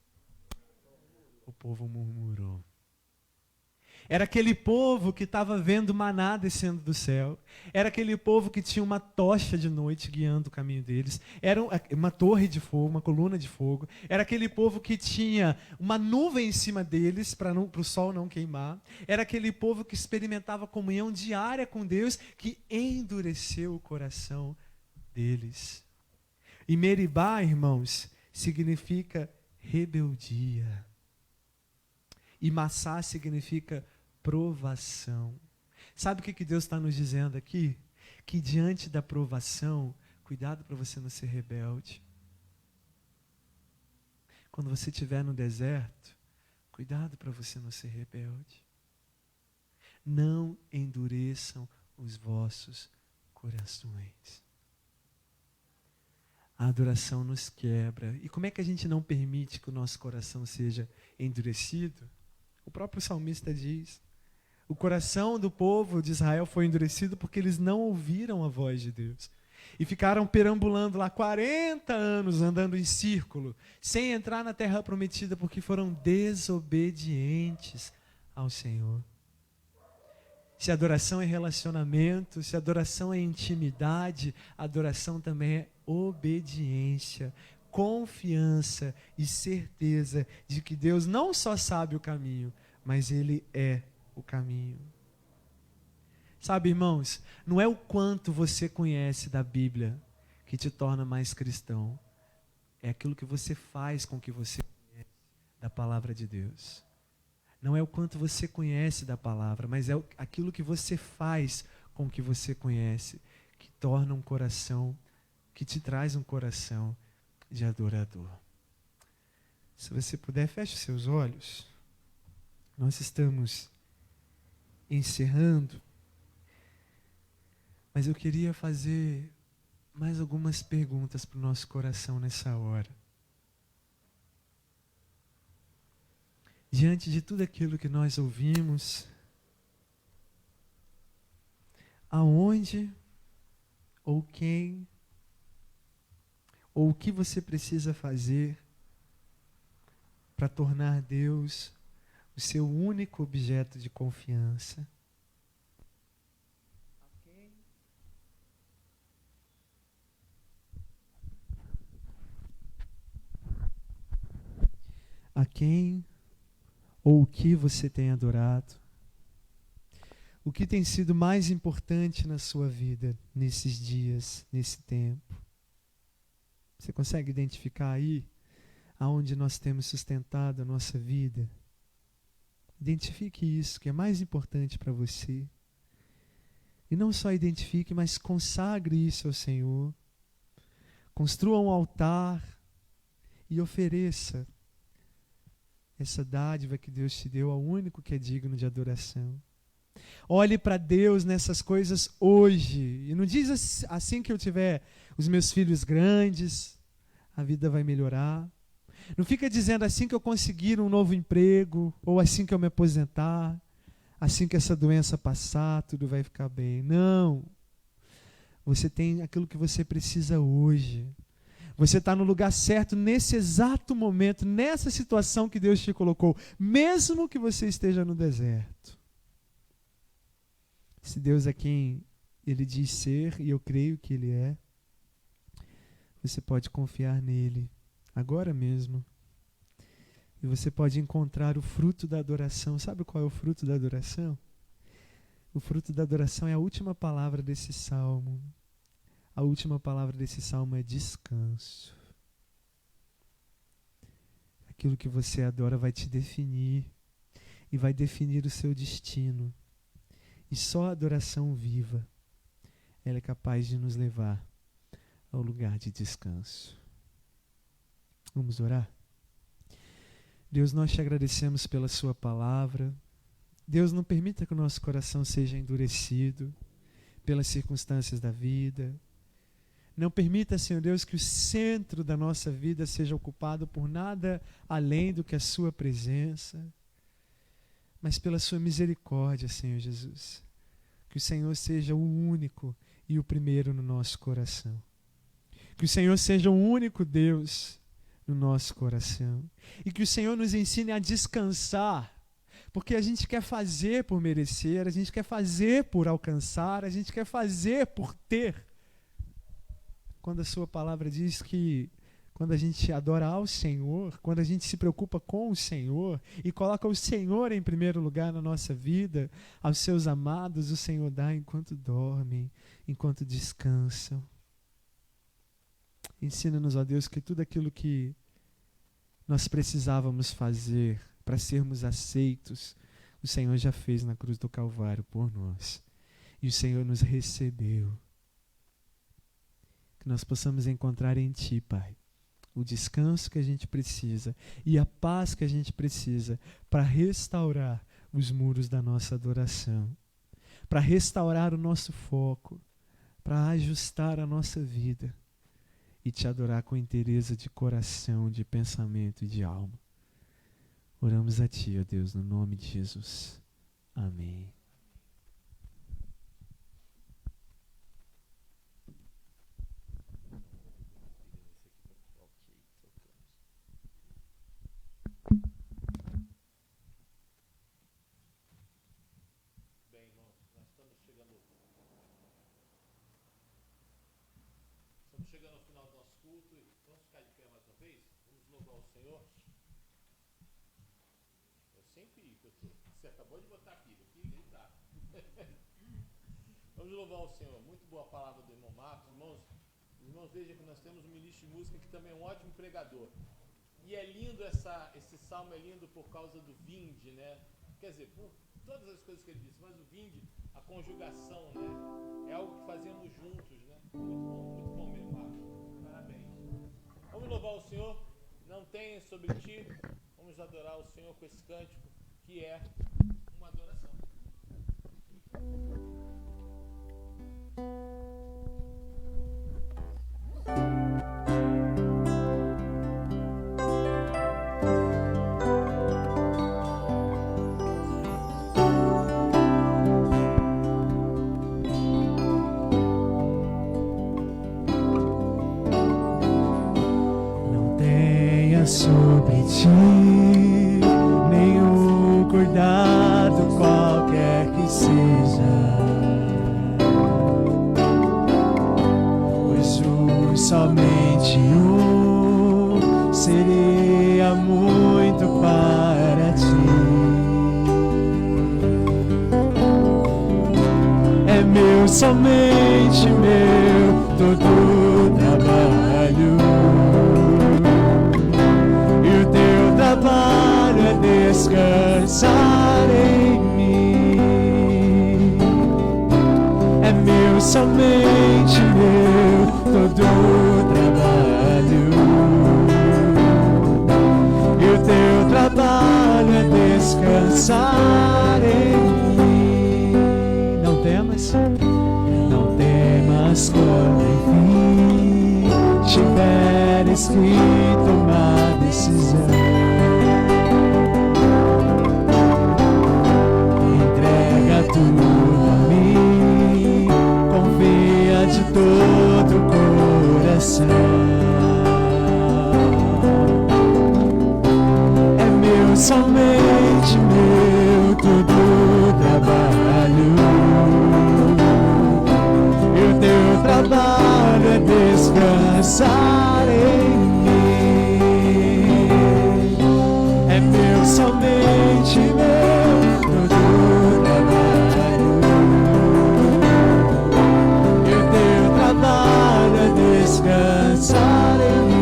O povo murmurou. Era aquele povo que estava vendo maná descendo do céu. Era aquele povo que tinha uma tocha de noite guiando o caminho deles. Era uma torre de fogo, uma coluna de fogo. Era aquele povo que tinha uma nuvem em cima deles para o sol não queimar. Era aquele povo que experimentava comunhão diária com Deus, que endureceu o coração deles. E Meribá, irmãos, significa rebeldia. E Massá significa provação. Sabe o que Deus está nos dizendo aqui? Que diante da provação, cuidado para você não ser rebelde. Quando você estiver no deserto, cuidado para você não ser rebelde. Não endureçam os vossos corações. A adoração nos quebra. E como é que a gente não permite que o nosso coração seja endurecido? O próprio salmista diz: o coração do povo de Israel foi endurecido porque eles não ouviram a voz de Deus. E ficaram perambulando lá 40 anos, andando em círculo, sem entrar na terra prometida, porque foram desobedientes ao Senhor. Se adoração é relacionamento, se adoração é intimidade, adoração também é obediência, confiança e certeza de que Deus não só sabe o caminho, mas Ele é o caminho. Sabe, irmãos, não é o quanto você conhece da Bíblia que te torna mais cristão. É aquilo que você faz com que você conhece da palavra de Deus. Não é o quanto você conhece da palavra, mas é aquilo que você faz com o que você conhece, que torna um coração, que te traz um coração de adorador. Se você puder, feche os seus olhos. Nós estamos encerrando, mas eu queria fazer mais algumas perguntas para o nosso coração nessa hora. Diante de tudo aquilo que nós ouvimos, aonde ou quem ou o que você precisa fazer para tornar Deus o seu único objeto de confiança? A quem ou o que você tem adorado? O que tem sido mais importante na sua vida nesses dias, nesse tempo? Você consegue identificar aí aonde nós temos sustentado a nossa vida? Identifique isso, que é mais importante para você. E não só identifique, mas consagre isso ao Senhor. Construa um altar e ofereça essa dádiva que Deus te deu ao único que é digno de adoração. Olhe para Deus nessas coisas hoje. E não diz assim que eu tiver os meus filhos grandes, a vida vai melhorar. Não fica dizendo assim que eu conseguir um novo emprego, ou assim que eu me aposentar, assim que essa doença passar, tudo vai ficar bem. Não. Você tem aquilo que você precisa hoje. Você está no lugar certo, nesse exato momento, nessa situação que Deus te colocou, mesmo que você esteja no deserto. Se Deus é quem Ele diz ser, e eu creio que Ele é, você pode confiar nele, agora mesmo. E você pode encontrar o fruto da adoração. Sabe qual é o fruto da adoração? O fruto da adoração é a última palavra desse salmo. A última palavra desse salmo é descanso. Aquilo que você adora vai te definir e vai definir o seu destino. E só a adoração viva, ela é capaz de nos levar ao lugar de descanso. Vamos orar? Deus, nós te agradecemos pela sua palavra. Deus, não permita que o nosso coração seja endurecido pelas circunstâncias da vida. Não permita, Senhor Deus, que o centro da nossa vida seja ocupado por nada além do que a sua presença. Mas pela sua misericórdia, Senhor Jesus, que o Senhor seja o único e o primeiro no nosso coração. Que o Senhor seja o único Deus no nosso coração. E que o Senhor nos ensine a descansar, porque a gente quer fazer por merecer, a gente quer fazer por alcançar, a gente quer fazer por ter. Quando a sua palavra diz que quando a gente adora ao Senhor, quando a gente se preocupa com o Senhor e coloca o Senhor em primeiro lugar na nossa vida, aos seus amados o Senhor dá enquanto dormem, enquanto descansam. Ensina-nos, ó Deus, que tudo aquilo que nós precisávamos fazer para sermos aceitos, o Senhor já fez na cruz do Calvário por nós. E o Senhor nos recebeu. Que nós possamos encontrar em Ti, Pai, o descanso que a gente precisa e a paz que a gente precisa para restaurar os muros da nossa adoração, para restaurar o nosso foco, para ajustar a nossa vida e Te adorar com inteireza de coração, de pensamento e de alma. Oramos a Ti, ó Deus, no nome de Jesus. Amém. Chegando ao final do nosso culto, vamos ficar de pé mais uma vez? Vamos louvar o Senhor. Eu sempre você acabou de botar aqui nem tá. Vamos louvar o Senhor. Muito boa palavra do irmão Marcos. Irmãos, vejam que nós temos um ministro de música que também é um ótimo pregador. E é lindo esse salmo é lindo por causa do vinde, né? Quer dizer, por todas as coisas que ele disse, mas o vinde, a conjugação, né? É algo que fazemos juntos, né? Muito bom mesmo, Marcos. Parabéns. Vamos louvar o Senhor. Não tem sobre ti. Vamos adorar o Senhor com esse cântico, que é uma adoração. Sobre ti nenhum cuidado qualquer que seja, pois somente seria muito para ti. É meu, somente meu, todo trabalho. Trabalho é descansar em mim. É meu, somente meu, todo trabalho. E o teu trabalho é descansar em mim. Não temas quando enfim tiveres que tomar decisão. Tudo a mim, confia de todo coração. É meu, somente meu, todo trabalho. E o teu trabalho é descansar em mim. É meu, somente meu, todo trabalho. E o teu trabalho é descansar em mim.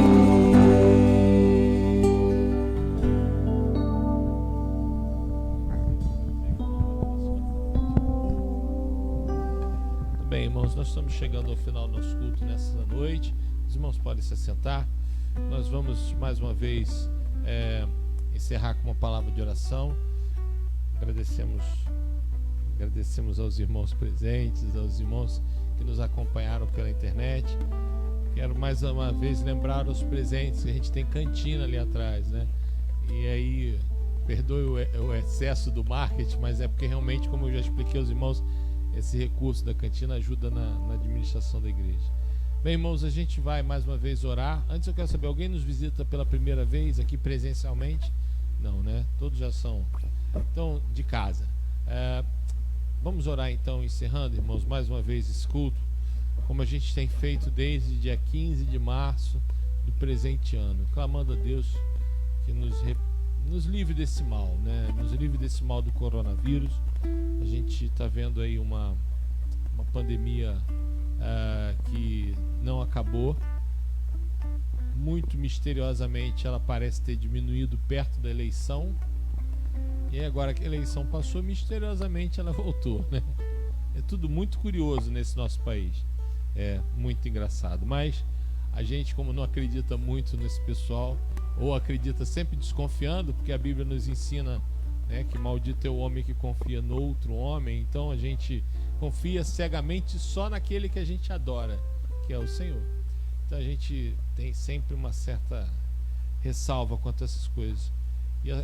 Bem, irmãos, nós estamos chegando ao final do nosso culto nessa noite. Os irmãos podem se assentar. Nós vamos mais uma vez encerrar com uma palavra de oração. Agradecemos aos irmãos presentes, aos irmãos que nos acompanharam pela internet. Quero mais uma vez lembrar os presentes que a gente tem cantina ali atrás, né? E aí, perdoe o excesso do marketing, mas é porque realmente, como eu já expliquei aos irmãos, esse recurso da cantina ajuda na administração da igreja. Bem, irmãos, a gente vai mais uma vez orar. Antes eu quero saber, alguém nos visita pela primeira vez aqui presencialmente? Não, né? Todos já são. Então, de casa. Vamos orar então, encerrando, irmãos, mais uma vez esse culto, como a gente tem feito desde dia 15 de março do presente ano, clamando a Deus que nos livre desse mal, né? Nos livre desse mal do coronavírus. A gente está vendo aí uma pandemia que não acabou. Muito misteriosamente ela parece ter diminuído perto da eleição. E agora que a eleição passou, misteriosamente ela voltou, né? É tudo muito curioso nesse nosso país. É muito engraçado. Mas a gente, como não acredita muito nesse pessoal, ou acredita sempre desconfiando, porque a Bíblia nos ensina, né, que maldito é o homem que confia no outro homem. Então a gente confia cegamente só naquele que a gente adora, que é o Senhor. Então a gente tem sempre uma certa ressalva quanto a essas coisas.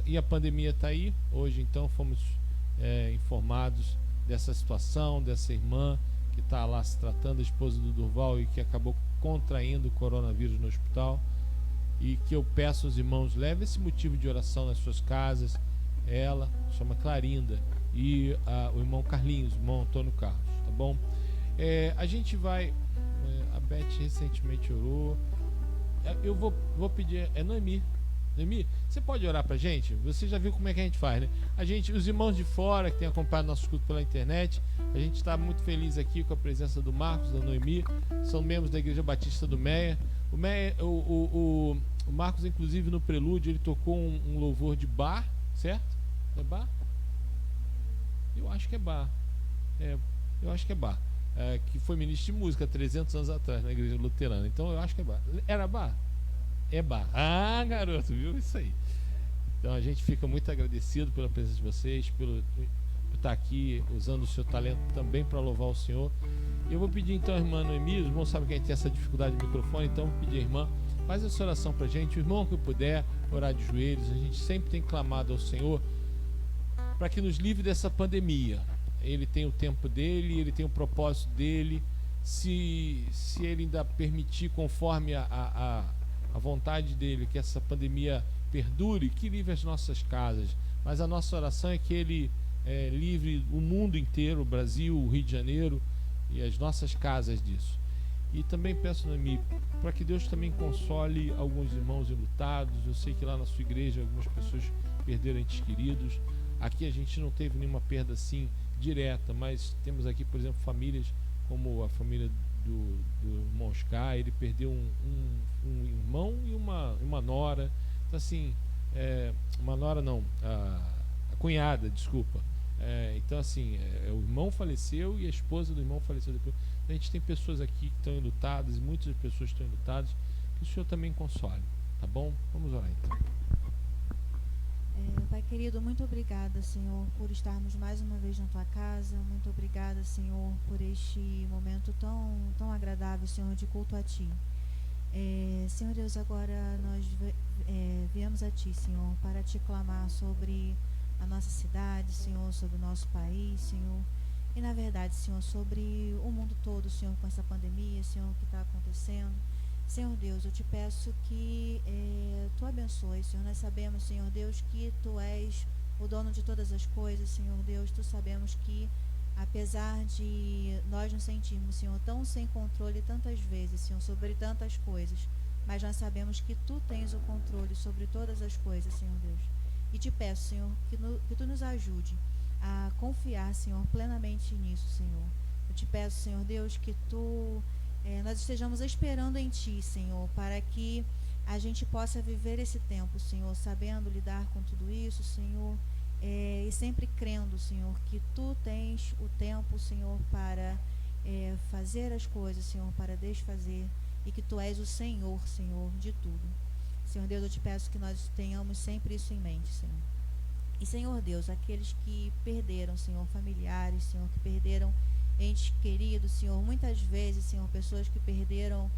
E a pandemia está aí. Hoje então fomos informados dessa situação, dessa irmã que está lá se tratando, a esposa do Durval, e que acabou contraindo o coronavírus no hospital. E que eu peço aos irmãos, leve esse motivo de oração nas suas casas. Ela chama Clarinda e o irmão Carlinhos, o irmão Antônio Carlos, tá bom? A gente vai, a Beth recentemente orou. Eu vou pedir, Noemi, você pode orar pra gente? Você já viu como é que a gente faz, né? Os irmãos de fora que têm acompanhado nosso culto pela internet, a gente está muito feliz aqui com a presença do Marcos, da Noemi, são membros da Igreja Batista do Meia. O Marcos, inclusive, no prelúdio, ele tocou um louvor de bar, certo? É bar? Eu acho que é bar. Eu acho que é bar. Que foi ministro de música 300 anos atrás na Igreja Luterana. Então eu acho que é bar. Era bar? É bar. Ah, garoto, viu? Isso aí. Então a gente fica muito agradecido pela presença de vocês, por estar aqui usando o seu talento também para louvar o Senhor. Eu vou pedir então a irmã Noemi, os irmãos sabem que a gente tem essa dificuldade de microfone, então vou pedir a irmã, faz essa oração pra gente, o irmão que puder orar de joelhos. A gente sempre tem clamado ao Senhor para que nos livre dessa pandemia. Ele tem o tempo dele, ele tem o propósito dele. Se ele ainda permitir, conforme a vontade dele, que essa pandemia perdure, que livre as nossas casas. Mas a nossa oração é que ele livre o mundo inteiro, o Brasil, o Rio de Janeiro e as nossas casas disso. E também peço, Noemi, para que Deus também console alguns irmãos enlutados. Eu sei que lá na sua igreja algumas pessoas perderam entes queridos. Aqui a gente não teve nenhuma perda assim direta, mas temos aqui, por exemplo, famílias como a família do irmão Oscar. Ele perdeu um irmão e uma nora. Então assim, uma nora não, a cunhada, desculpa. Então assim, o irmão faleceu e a esposa do irmão faleceu depois. A gente tem pessoas aqui que estão enlutadas, muitas pessoas estão enlutadas, que o Senhor também console, tá bom? Vamos orar então. Pai querido, muito obrigada, Senhor, por estarmos mais uma vez na Tua casa. Muito obrigada, Senhor, por este momento tão agradável, Senhor, de culto a Ti. Senhor Deus, agora nós viemos a Ti, Senhor, para Te clamar sobre a nossa cidade, Senhor, sobre o nosso país, Senhor. E na verdade, Senhor, sobre o mundo todo, Senhor, com essa pandemia, Senhor, que está acontecendo. Senhor Deus, eu te peço que Tu abençoe, Senhor. Nós sabemos, Senhor Deus, que Tu és o dono de todas as coisas, Senhor Deus. Tu sabemos que, apesar de nós nos sentirmos, Senhor, tão sem controle tantas vezes, Senhor, sobre tantas coisas, mas nós sabemos que Tu tens o controle sobre todas as coisas, Senhor Deus. E te peço, Senhor, que Tu nos ajude a confiar, Senhor, plenamente nisso, Senhor. Eu te peço, Senhor Deus, que nós estejamos esperando em Ti, Senhor, para que a gente possa viver esse tempo, Senhor, sabendo lidar com tudo isso, Senhor, e sempre crendo, Senhor, que Tu tens o tempo, Senhor, para fazer as coisas, Senhor, para desfazer, e que Tu és o Senhor, Senhor, de tudo. Senhor Deus, eu te peço que nós tenhamos sempre isso em mente, Senhor. E, Senhor Deus, aqueles que perderam, Senhor, familiares, Senhor, que perderam entes queridos, Senhor, muitas vezes, Senhor, pessoas que perderam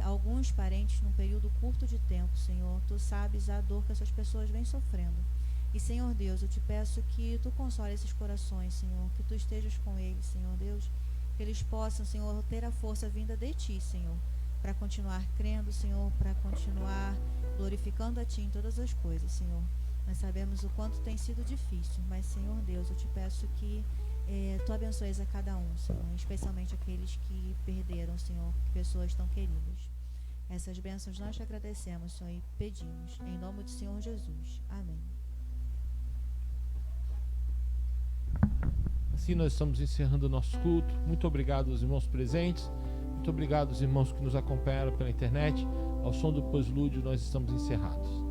alguns parentes num período curto de tempo, Senhor, Tu sabes a dor que essas pessoas vêm sofrendo. E, Senhor Deus, eu te peço que Tu console esses corações, Senhor, que Tu estejas com eles, Senhor Deus, que eles possam, Senhor, ter a força vinda de Ti, Senhor, para continuar crendo, Senhor, para continuar glorificando a Ti em todas as coisas, Senhor. Nós sabemos o quanto tem sido difícil, mas, Senhor Deus, eu te peço que Tu abençoes a cada um, Senhor, especialmente aqueles que perderam, Senhor, pessoas tão queridas. Essas bênçãos nós te agradecemos, Senhor, e pedimos, em nome do Senhor Jesus. Amém. Assim nós estamos encerrando o nosso culto. Muito obrigado aos irmãos presentes. Muito obrigado aos irmãos que nos acompanharam pela internet. Ao som do pós-lúdio nós estamos encerrados.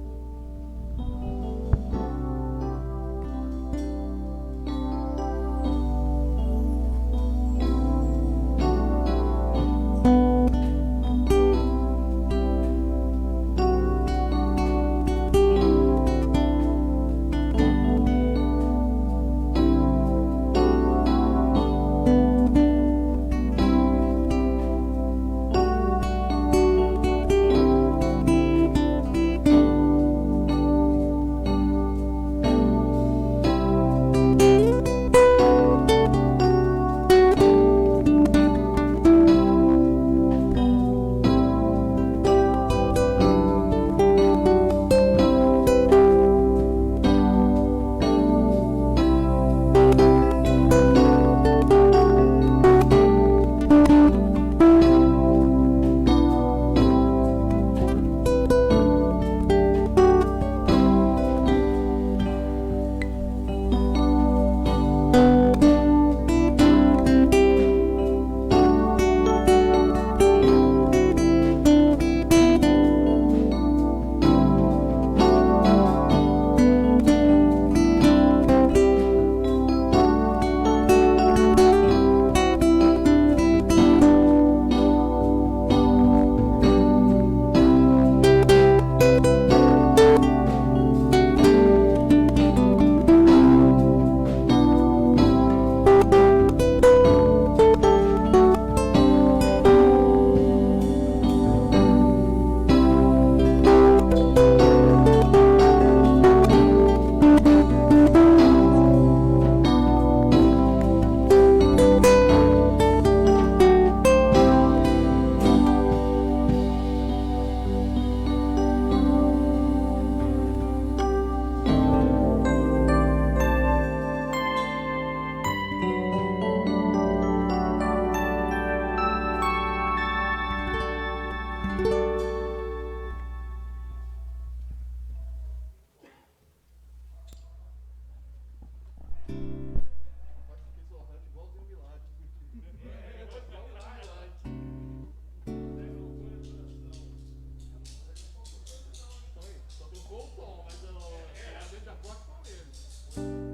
Só trocou o tom, mas eu dentro da porta com ele.